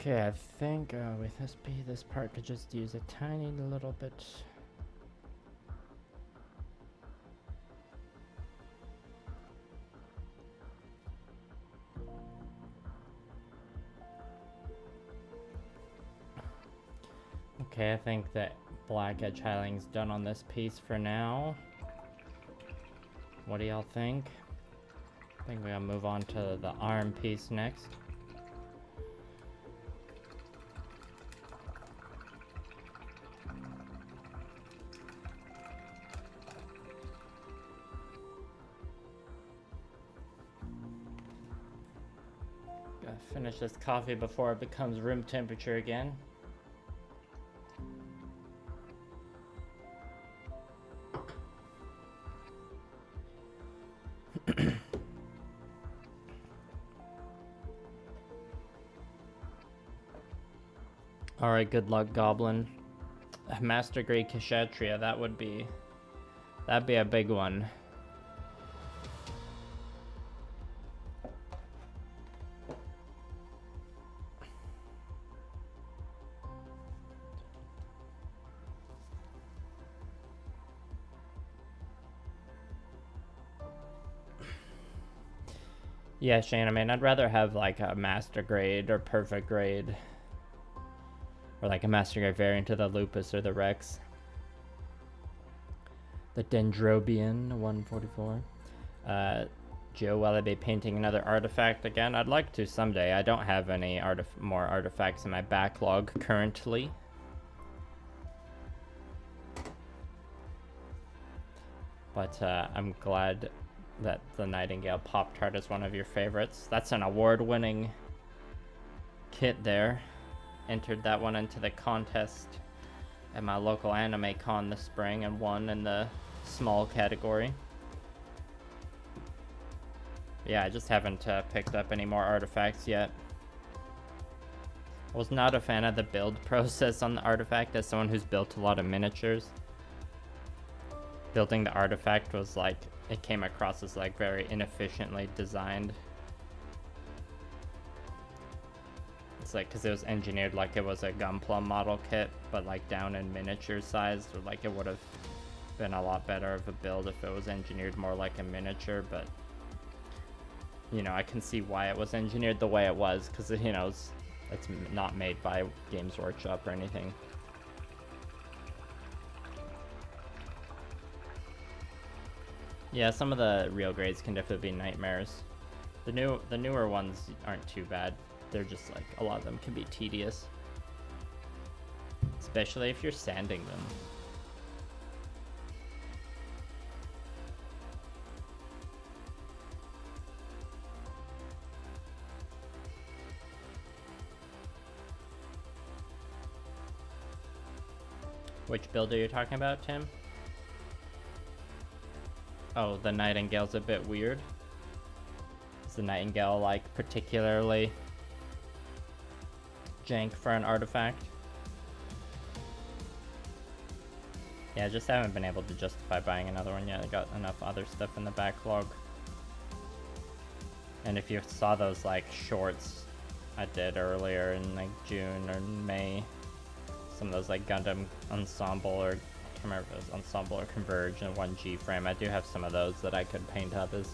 Okay, I think with this part could just use a tiny little bit. Okay, I think that black edge highlighting's done on this piece for now. What do y'all think? I think we're gonna move on to the arm piece next. Finish this coffee before it becomes room temperature again. Alright, good luck, Goblin. Master Grade Kshatriya, that'd be a big one. Yeah, Shane, I mean, I'd rather have like a master grade or perfect grade. Or like a master grade variant of the Lupus or the Rex. The Dendrobian 144. Joe, will I be painting another artifact again? I'd like to someday. I don't have any more artifacts in my backlog currently. But I'm glad that the Nightingale Pop-Tart is one of your favorites. That's an award-winning kit there. Entered that one into the contest at my local anime con this spring and won in the small category. Yeah, I just haven't picked up any more artifacts yet. I was not a fan of the build process on the artifact as someone who's built a lot of miniatures. Building the artifact was like, it came across as like very inefficiently designed. It's like, because it was engineered like it was a gunpla model kit, but like down in miniature size, or like it would have been a lot better of a build if it was engineered more like a miniature, but you know, I can see why it was engineered the way it was, because you know, it's not made by Games Workshop or anything. Yeah, some of the real grades can definitely be nightmares. The newer ones aren't too bad. They're just like, a lot of them can be tedious. Especially if you're sanding them. Which build are you talking about, Tim? Oh, the Nightingale's a bit weird. Is the Nightingale like particularly jank for an artifact? Yeah, I just haven't been able to justify buying another one yet. I got enough other stuff in the backlog. And if you saw those like shorts I did earlier in like June or May, some of those like Gundam Ensemble, or I can't remember if it was Ensemble or Converge in 1G frame. I do have some of those that I could paint up as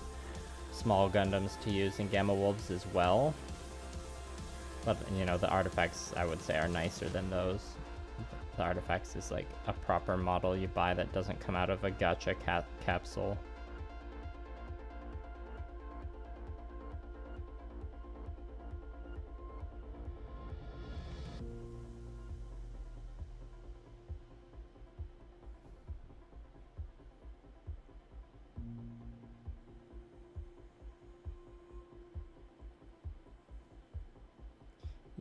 small Gundams to use in Gamma Wolves as well. But you know, the artifacts I would say are nicer than those. The artifacts is like a proper model you buy that doesn't come out of a gacha capsule.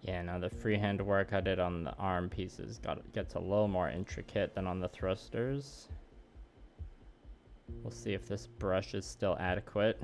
Yeah, now the freehand work I did on the arm pieces gets a little more intricate than on the thrusters. We'll see if this brush is still adequate.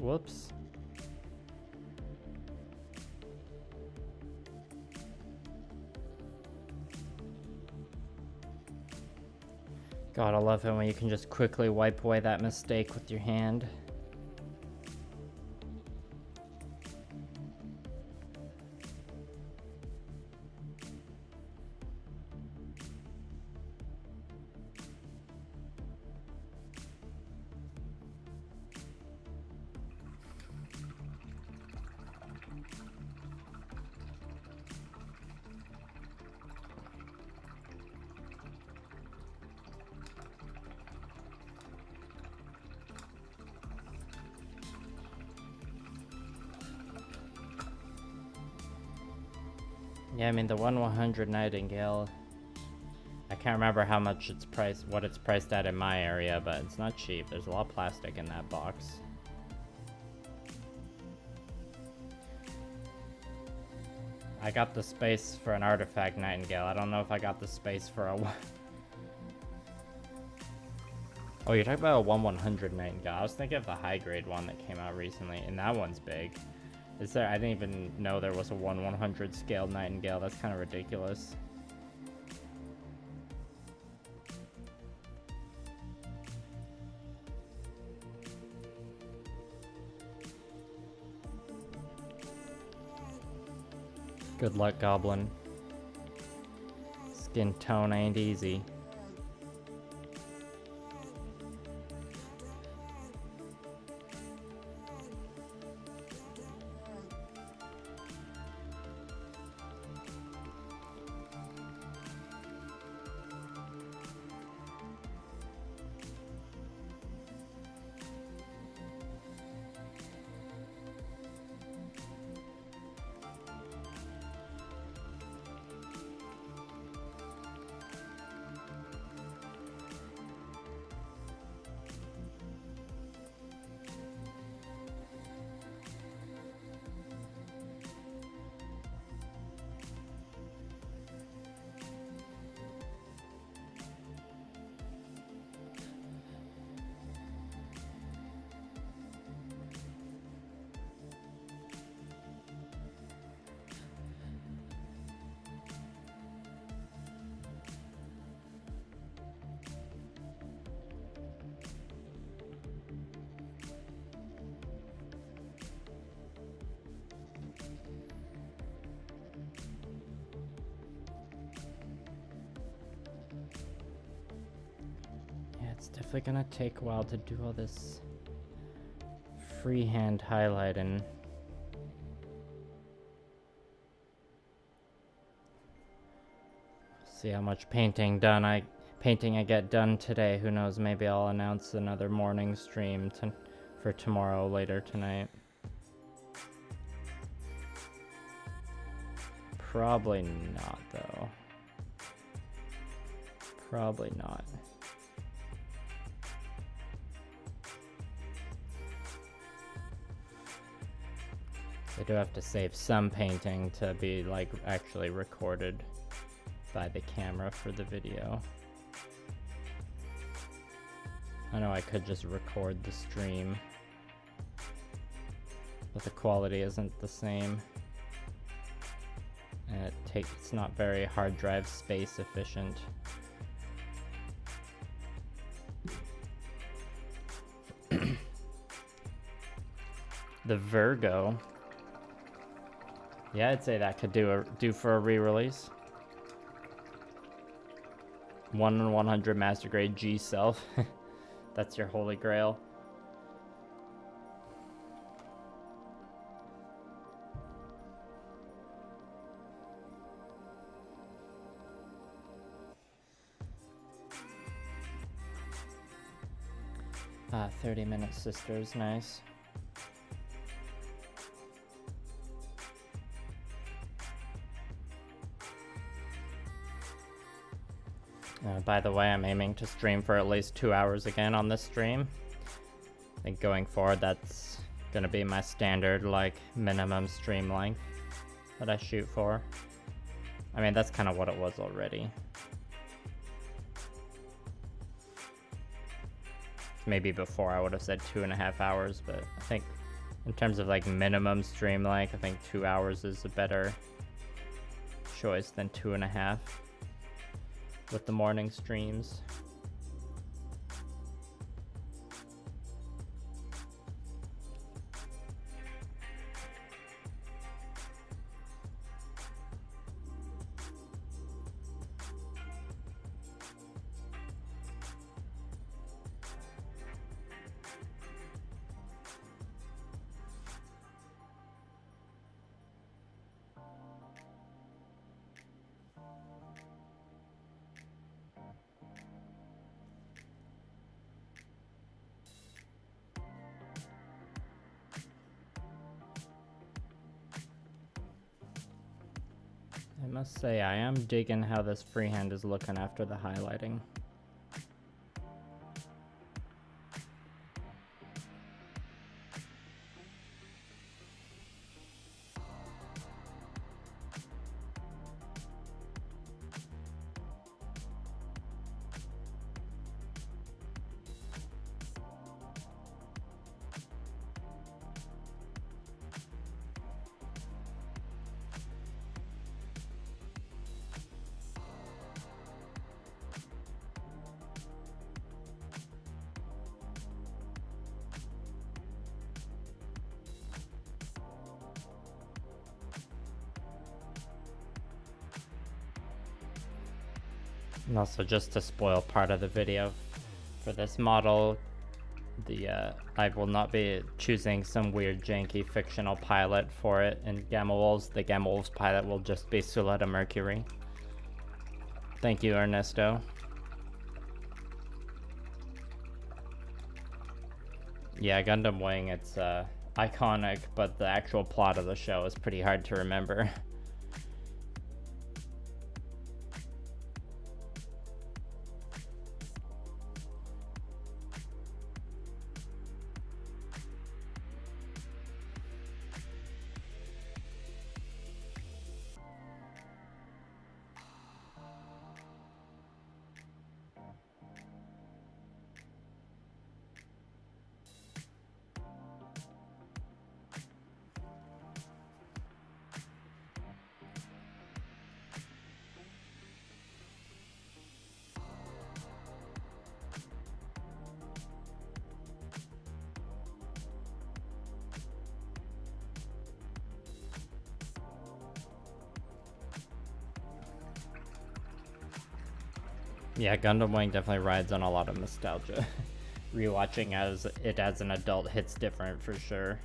Whoops. God, I love it when you can just quickly wipe away that mistake with your hand. Yeah, I mean the 1/100 Nightingale, I can't remember how much it's priced, what it's priced at in my area, but it's not cheap. There's a lot of plastic in that box. I got the space for an artifact Nightingale. I don't know if I got the space for a Oh, you're talking about a 1/100 Nightingale. I was thinking of the high grade one that came out recently, and that one's big. Is there? I didn't even know there was a 1/100 scaled Nightingale. That's kind of ridiculous. Good luck, Goblin. Skin tone ain't easy. It's definitely gonna take a while to do all this freehand highlighting. See how much painting I get done today. Who knows? Maybe I'll announce another morning stream for tomorrow later tonight. Probably not, though. Probably not. I do have to save some painting to be like actually recorded by the camera for the video. I know I could just record the stream, but the quality isn't the same. And it's not very hard drive space efficient. The Virgo. Yeah, I'd say that could do for a re-release. 1/100 master grade G self. That's your holy grail. Ah, 30-minute sisters, nice. By the way, I'm aiming to stream for at least 2 hours again on this stream. I think going forward, that's gonna be my standard, like, minimum stream length that I shoot for. I mean, that's kind of what it was already. Maybe before I would have said 2.5 hours, but I think in terms of like minimum stream length, I think 2 hours is a better choice than 2.5 with the morning streams. I must say, I am digging how this freehand is looking after the highlighting. And also, just to spoil part of the video, for this model, I will not be choosing some weird janky fictional pilot for it in Gamma Wolves. The Gamma Wolves pilot will just be Suletta Mercury. Thank you, Ernesto. Yeah, Gundam Wing, it's iconic, but the actual plot of the show is pretty hard to remember. Yeah, Gundam Wing definitely rides on a lot of nostalgia. Rewatching as an adult hits different for sure.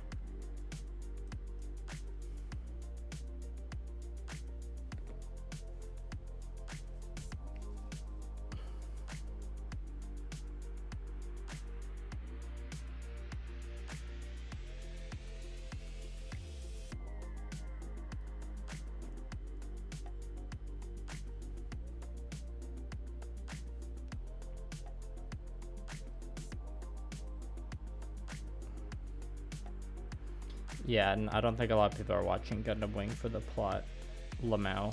Yeah, and I don't think a lot of people are watching Gundam Wing for the plot. Lamau.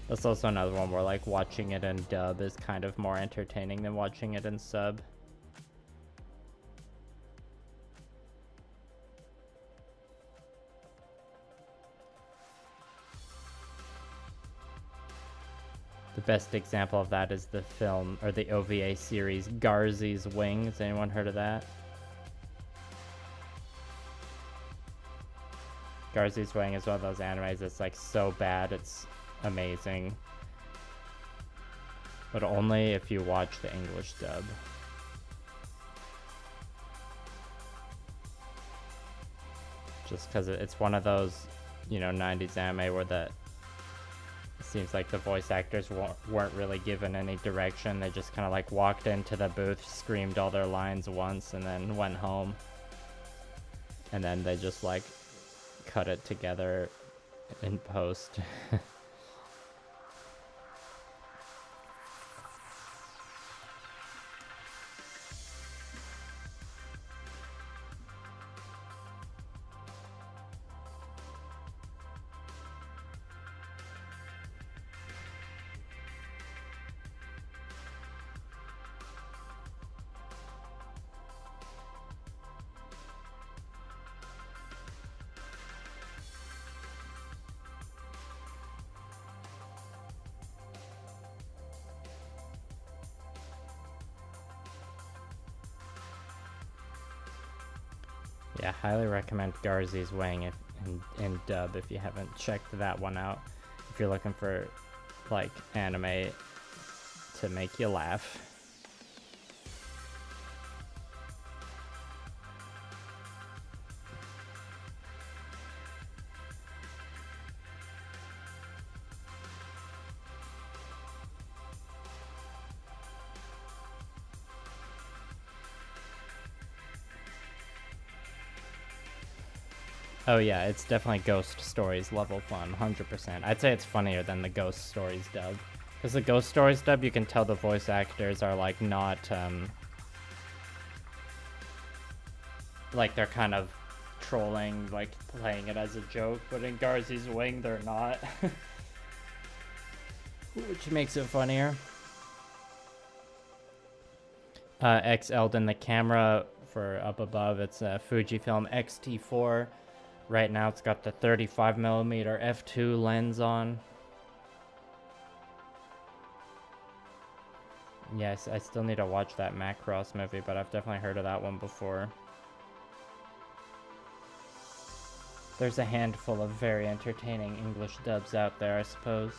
That's also another one where like watching it in dub is kind of more entertaining than watching it in sub. The best example of that is the film, or the OVA series, Garzy's Wings. Anyone heard of that? Garzy's Wing is one of those animes that's like so bad, it's amazing. But only if you watch the English dub. Just because it's one of those, you know, 90s anime where it seems like the voice actors weren't really given any direction. They just kind of like walked into the booth, screamed all their lines once, and then went home. And then they just like cut it together in post. Yeah, highly recommend Garzy's Wing in dub if you haven't checked that one out. If you're looking for like anime to make you laugh. Oh yeah, it's definitely Ghost Stories level fun, 100%. I'd say it's funnier than the Ghost Stories dub. Because the Ghost Stories dub, you can tell the voice actors are like not, like they're kind of trolling, like playing it as a joke, but in Garzy's Wing, they're not. Which makes it funnier. XL'd in the camera for up above, it's a Fujifilm X-T4. Right now it's got the 35mm f2 lens on. Yes, I still need to watch that Macross movie, but I've definitely heard of that one before. There's a handful of very entertaining English dubs out there, I suppose.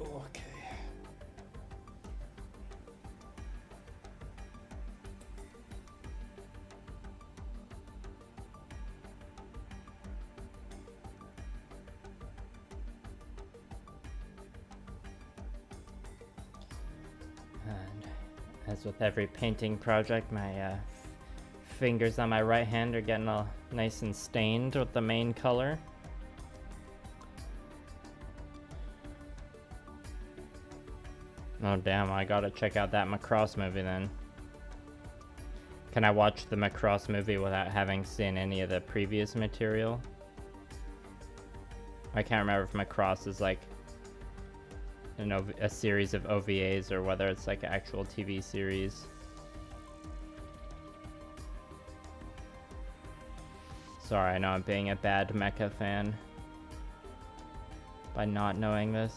Okay. And as with every painting project, my fingers on my right hand are getting all nice and stained with the main color. Oh damn, I gotta check out that Macross movie then. Can I watch the Macross movie without having seen any of the previous material? I can't remember if Macross is like a series of OVAs or whether it's like an actual TV series. Sorry, I know I'm being a bad mecha fan by not knowing this.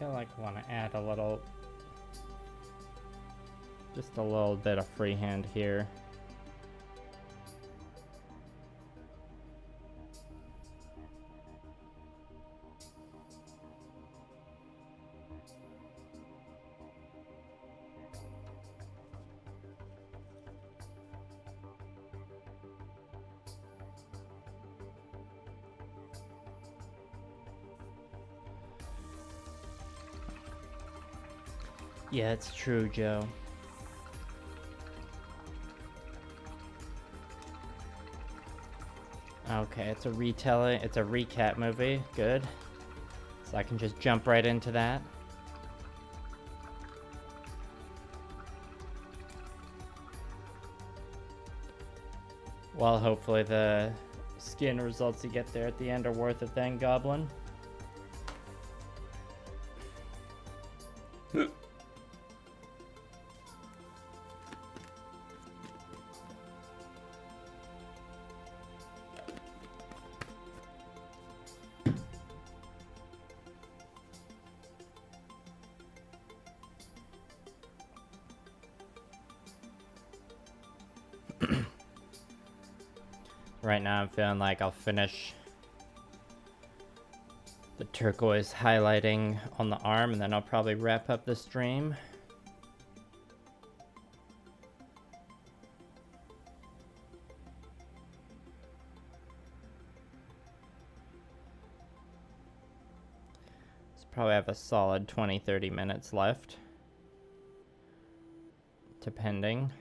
feel like I want to add a little, just a little bit of freehand here. Yeah, it's true, Joe. Okay, it's a retelling, it's a recap movie. Good. So I can just jump right into that. Well, hopefully the skin results you get there at the end are worth it then, Goblin. Right now I'm feeling like I'll finish the turquoise highlighting on the arm and then I'll probably wrap up the stream. So probably have a solid 20-30 minutes left, depending.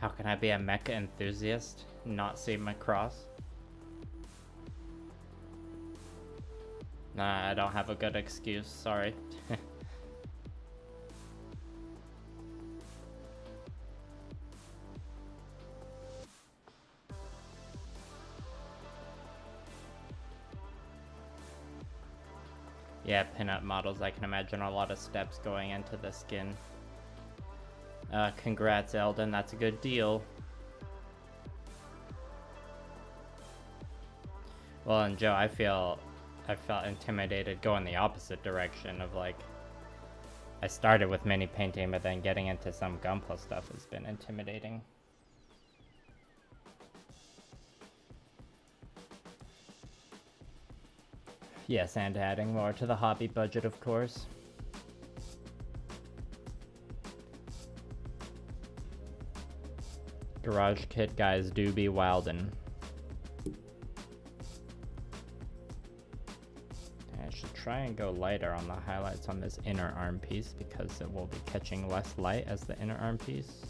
How can I be a mecha enthusiast, not see my cross? Nah, I don't have a good excuse, sorry. Yeah, pinup models, I can imagine a lot of steps going into the skin. Congrats, Eldon, that's a good deal. Well, and Joe, I felt intimidated going the opposite direction of like, I started with mini painting, but then getting into some gunpla stuff has been intimidating. Yes, and adding more to the hobby budget, of course. Garage kit guys do be wildin'. I should try and go lighter on the highlights on this inner arm piece because it will be catching less light as the inner arm piece.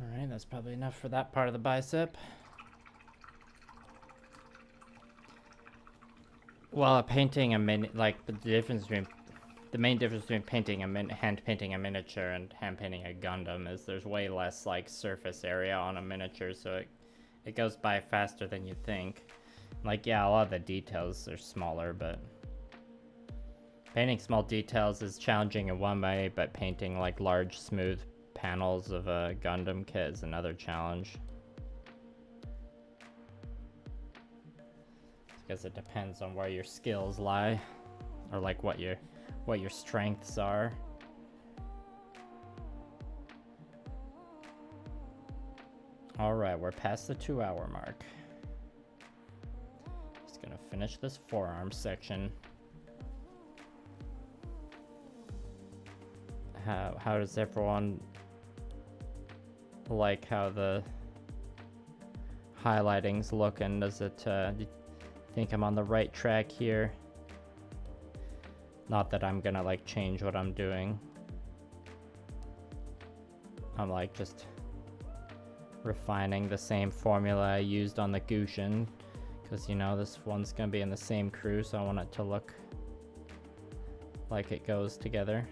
Alright, that's probably enough for that part of the bicep. Well, painting a like the main difference between painting hand painting a miniature and hand painting a Gundam is there's way less like surface area on a miniature, so it goes by faster than you think. Like, yeah, a lot of the details are smaller, but painting small details is challenging in one way, but painting like large smooth panels of a Gundam kit is another challenge. Because it depends on where your skills lie, or like what your strengths are. All right, we're past the 2-hour mark. Just gonna finish this forearm section. How does everyone like how the highlighting's looking? Does it do you think I'm on the right track here? Not that I'm gonna like change what I'm doing. I'm like just refining the same formula I used on the Gushin, because you know this one's gonna be in the same crew, so I want it to look like it goes together.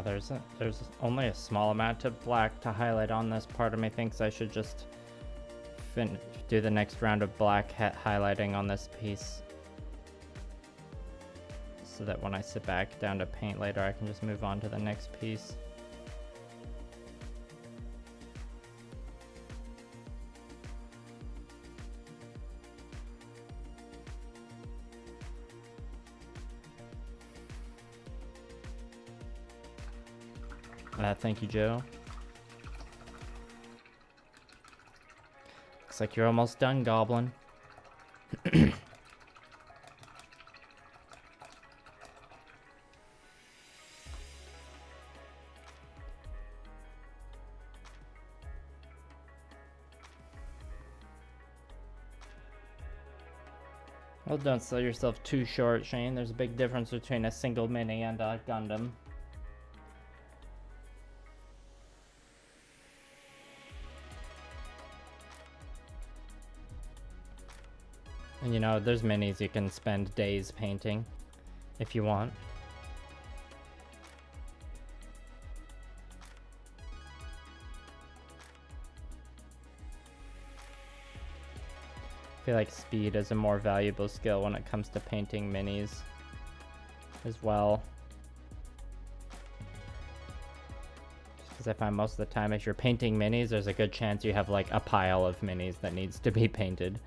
There's only a small amount of black to highlight on this. Part of me thinks I should just do the next round of black highlighting on this piece, so that when I sit back down to paint later, I can just move on to the next piece. Thank you, Joe. Looks like you're almost done, Goblin. Well, don't sell yourself too short, Shane. There's a big difference between a single mini and a Gundam. And you know, there's minis you can spend days painting if you want. I feel like speed is a more valuable skill when it comes to painting minis as well. Because I find most of the time if you're painting minis, there's a good chance you have like a pile of minis that needs to be painted.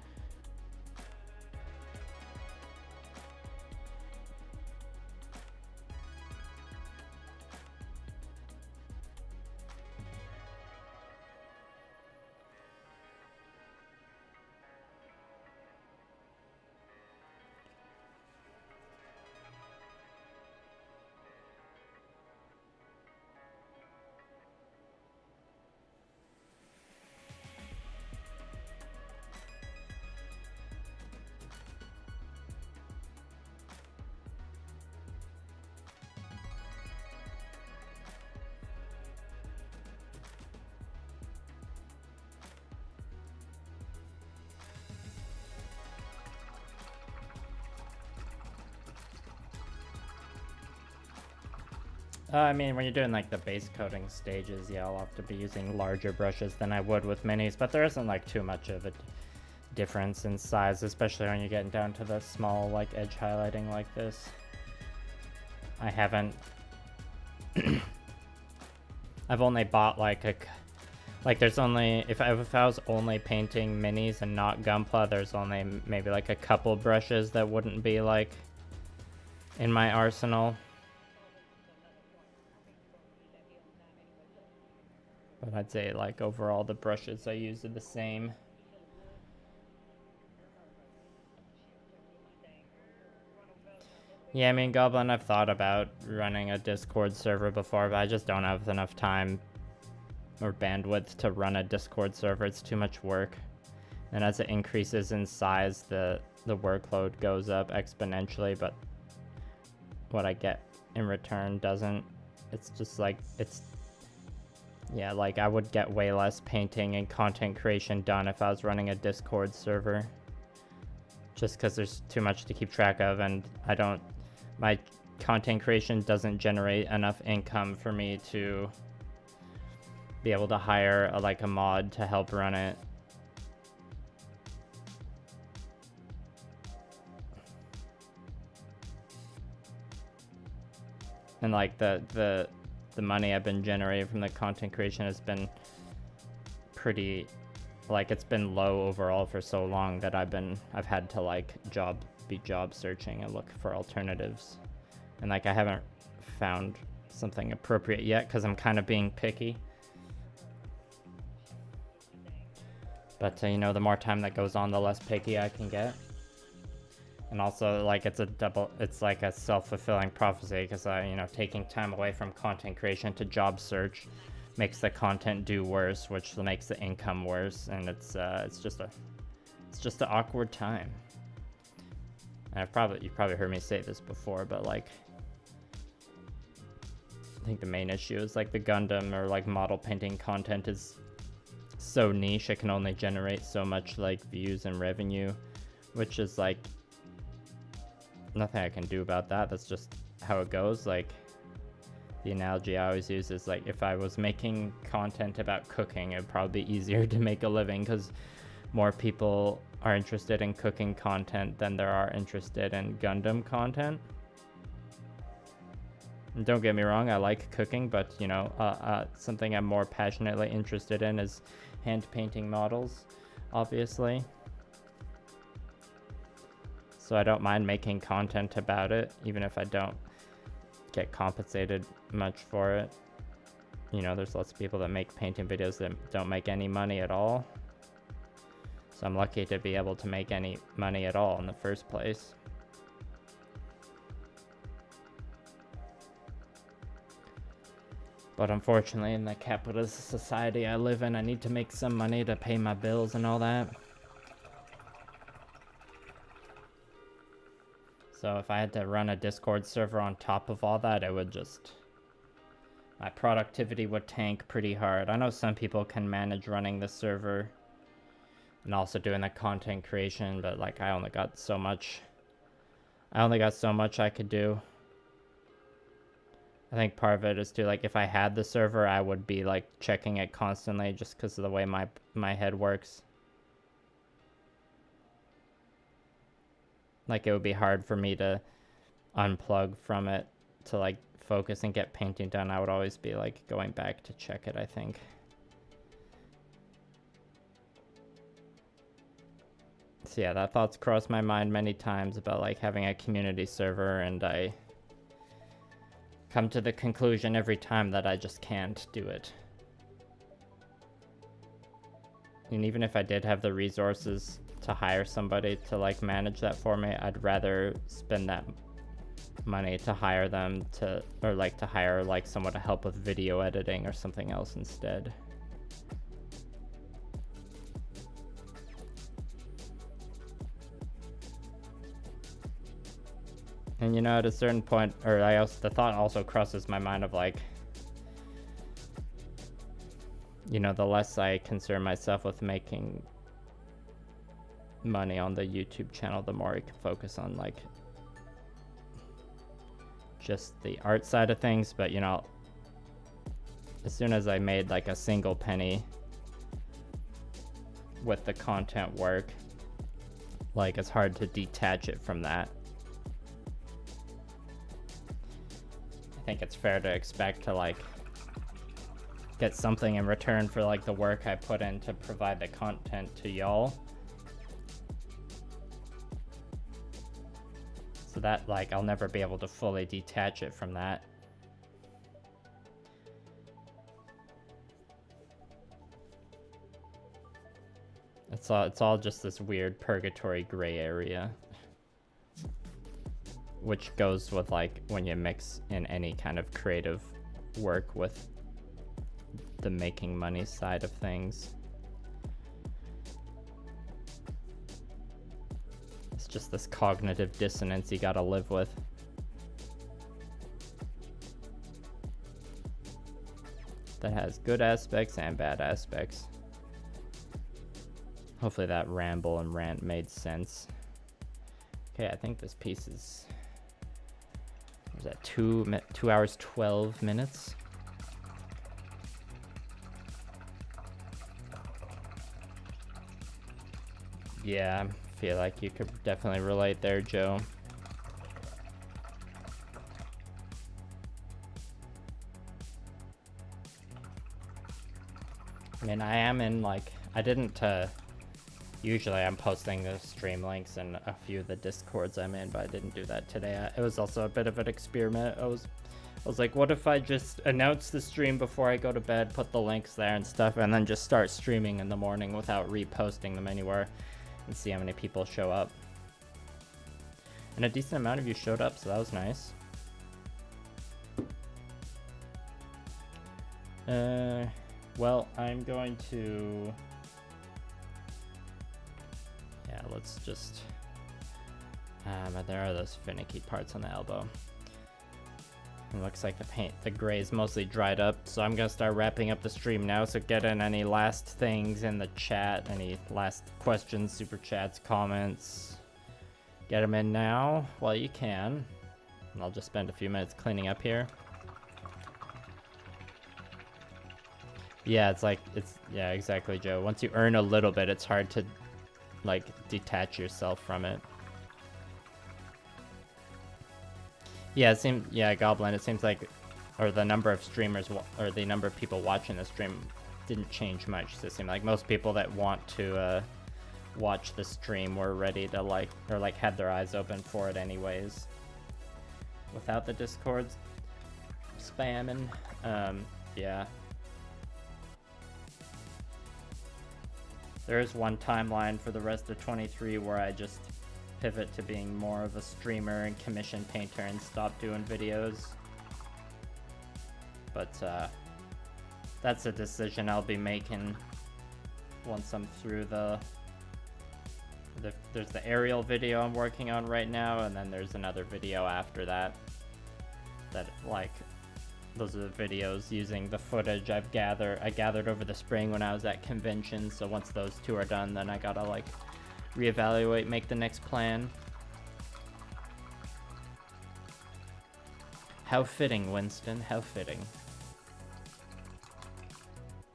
I mean, when you're doing like the base coating stages, yeah, I'll have to be using larger brushes than I would with minis, but there isn't like too much of a difference in size, especially when you're getting down to the small like edge highlighting like this. I haven't I've only bought like there's only, if I was only painting minis and not gunpla, there's only maybe like a couple brushes that wouldn't be like in my arsenal. But I'd say like overall the brushes I use are the same. Yeah, I mean, Goblin, I've thought about running a Discord server before, but I just don't have enough time or bandwidth to run a Discord server. It's too much work. And as it increases in size, the workload goes up exponentially, but what I get in return doesn't. It's just like, yeah, like I would get way less painting and content creation done if I was running a Discord server. Just because there's too much to keep track of, and my content creation doesn't generate enough income for me to be able to hire a mod to help run it. And like the money I've been generating from the content creation has been pretty, like, it's been low overall for so long that I've had to like be job searching and look for alternatives, and like I haven't found something appropriate yet because I'm kind of being picky. But you know, the more time that goes on, the less picky I can get. And also, like, it's like a self-fulfilling prophecy, because taking time away from content creation to job search makes the content do worse, which makes the income worse, and it's just an awkward time. And you've probably heard me say this before, but like, I think the main issue is like the Gundam or like model painting content is so niche, it can only generate so much like views and revenue, which is like nothing I can do about that. That's just how it goes. Like, the analogy I always use is like if I was making content about cooking, it'd probably be easier to make a living because more people are interested in cooking content than there are interested in Gundam content. And don't get me wrong, I like cooking, but you know, something I'm more passionately interested in is hand painting models, obviously. So I don't mind making content about it, even if I don't get compensated much for it. You know, there's lots of people that make painting videos that don't make any money at all. So I'm lucky to be able to make any money at all in the first place. But unfortunately, in the capitalist society I live in, I need to make some money to pay my bills and all that. So if I had to run a Discord server on top of all that, it would just... my productivity would tank pretty hard. I know some people can manage running the server and also doing the content creation, but like I only got so much I could do. I think part of it is too, like if I had the server, I would be like checking it constantly just because of the way my head works. Like it would be hard for me to unplug from it to like focus and get painting done. I would always be like going back to check it, I think. So yeah, that thought's crossed my mind many times about like having a community server, and I come to the conclusion every time that I just can't do it. And even if I did have the resources to hire somebody to like manage that for me, I'd rather spend that money to hire them to, or like to hire like someone to help with video editing or something else instead. And you know, at a certain point, or the thought also crosses my mind of like, you know, the less I concern myself with making money on the YouTube channel, the more I can focus on like just the art side of things. But you know, as soon as I made like a single penny with the content work, like it's hard to detach it from that. I think it's fair to expect to like get something in return for like the work I put in to provide the content to y'all. So that like I'll never be able to fully detach it from that. It's all just this weird purgatory gray area, which goes with like when you mix in any kind of creative work with the making money side of things. It's just this cognitive dissonance you gotta live with. That has good aspects and bad aspects. Hopefully that ramble and rant made sense. Okay, I think this piece is... was that 2 hours 12 minutes? Yeah, I feel like you could definitely relate there, Joe. I mean, I am in like, I didn't, usually I'm posting the stream links in a few of the Discords I'm in, but I didn't do that today. It was also a bit of an experiment. I was like, what if I just announce the stream before I go to bed, put the links there and stuff, and then just start streaming in the morning without reposting them anywhere, and see how many people show up. And a decent amount of you showed up, so that was nice. Well, I'm going to... yeah, let's just... but there are those finicky parts on the elbow. It looks like the gray is mostly dried up, so I'm gonna start wrapping up the stream now. So get in any last things in the chat, any last questions, super chats, comments. Get them in now while you can. And I'll just spend a few minutes cleaning up here. Yeah, yeah, exactly, Joe. Once you earn a little bit, it's hard to, like, detach yourself from it. Yeah, Goblin, it seems like, or the number of streamers, or the number of people watching the stream didn't change much. So it seemed like most people that want to, watch the stream were ready to, like, or, like, had their eyes open for it anyways. Without the Discord spamming, yeah. There is one timeline for the rest of 23 where I just pivot to being more of a streamer and commission painter and stop doing videos. But that's a decision I'll be making once I'm through there's the aerial video I'm working on right now, and then there's another video after that. Like, those are the videos using the footage I gathered over the spring when I was at convention. So once those two are done, then I gotta, like, reevaluate, make the next plan. How fitting, Winston, how fitting.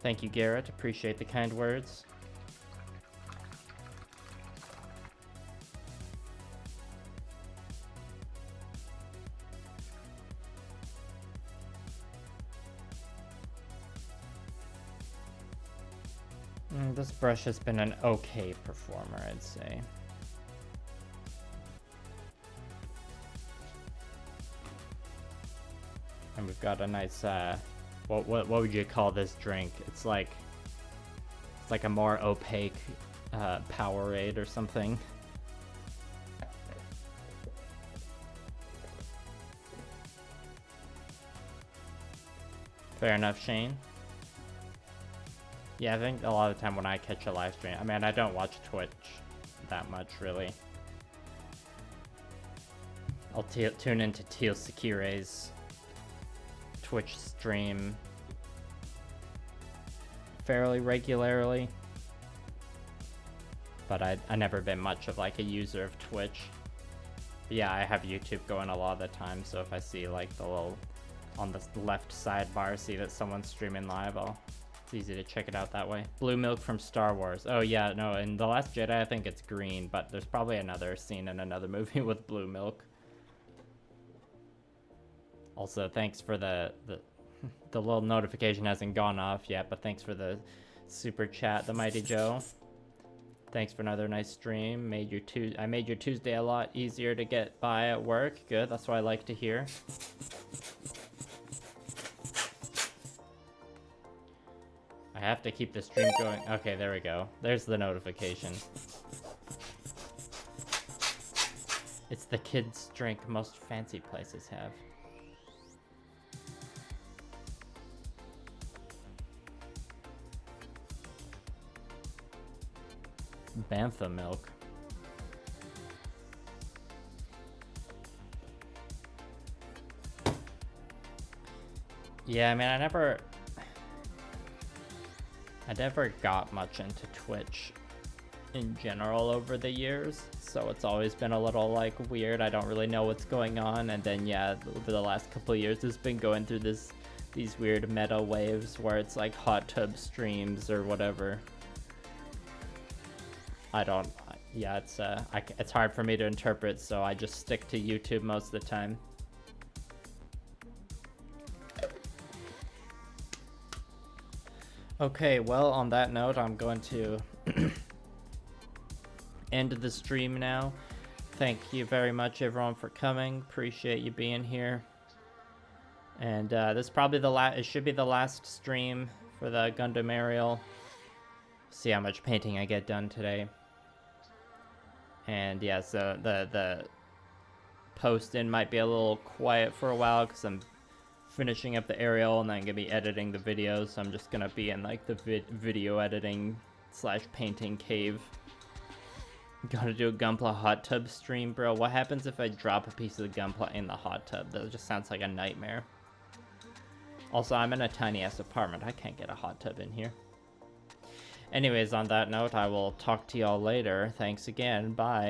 Thank you, Garrett, appreciate the kind words. This brush has been an okay performer, I'd say. And we've got a nice, what would you call this drink? It's like a more opaque Powerade or something. Fair enough, Shane. Yeah, I think a lot of the time when I catch a live stream, I mean, I don't watch Twitch that much, really. I'll tune into Teal Sekire's Twitch stream fairly regularly. But I never been much of, like, a user of Twitch. But yeah, I have YouTube going a lot of the time, so if I see, like, the little, on the left sidebar, see that someone's streaming live, it's easy to check it out that way. Blue milk from Star Wars. Oh yeah, no, in The Last Jedi I think it's green, but there's probably another scene in another movie with blue milk. Also, thanks for the little notification hasn't gone off yet, but thanks for the super chat, the Mighty Joe. Thanks for another nice stream. I made your Tuesday a lot easier to get by at work. Good, that's what I like to hear. I have to keep the stream going. Okay, there we go. There's the notification. It's the kids' drink most fancy places have. Bantha milk. Yeah, I mean, I never got much into Twitch in general over the years, so it's always been a little, like, weird. I don't really know what's going on, and then yeah, over the last couple of years it's been going through these weird meta waves where it's like hot tub streams or whatever. Yeah, it's hard for me to interpret, so I just stick to YouTube most of the time. Okay, well, on that note, I'm going to end the stream now. Thank you very much, everyone, for coming. Appreciate you being here. And this is probably it should be the last stream for the Gundam aerial. See how much painting I get done today. And yeah, so the post-in might be a little quiet for a while because I'm finishing up the aerial and then I'm gonna be editing the videos, so I'm just gonna be in, like, the video editing / painting cave. Gotta do a gunpla hot tub stream, bro. What happens if I drop a piece of the gunpla in the hot tub? That just sounds like a nightmare. Also, I'm in a tiny ass apartment. I can't get a hot tub in here. Anyways, on that note, I will talk to y'all later. Thanks again. Bye.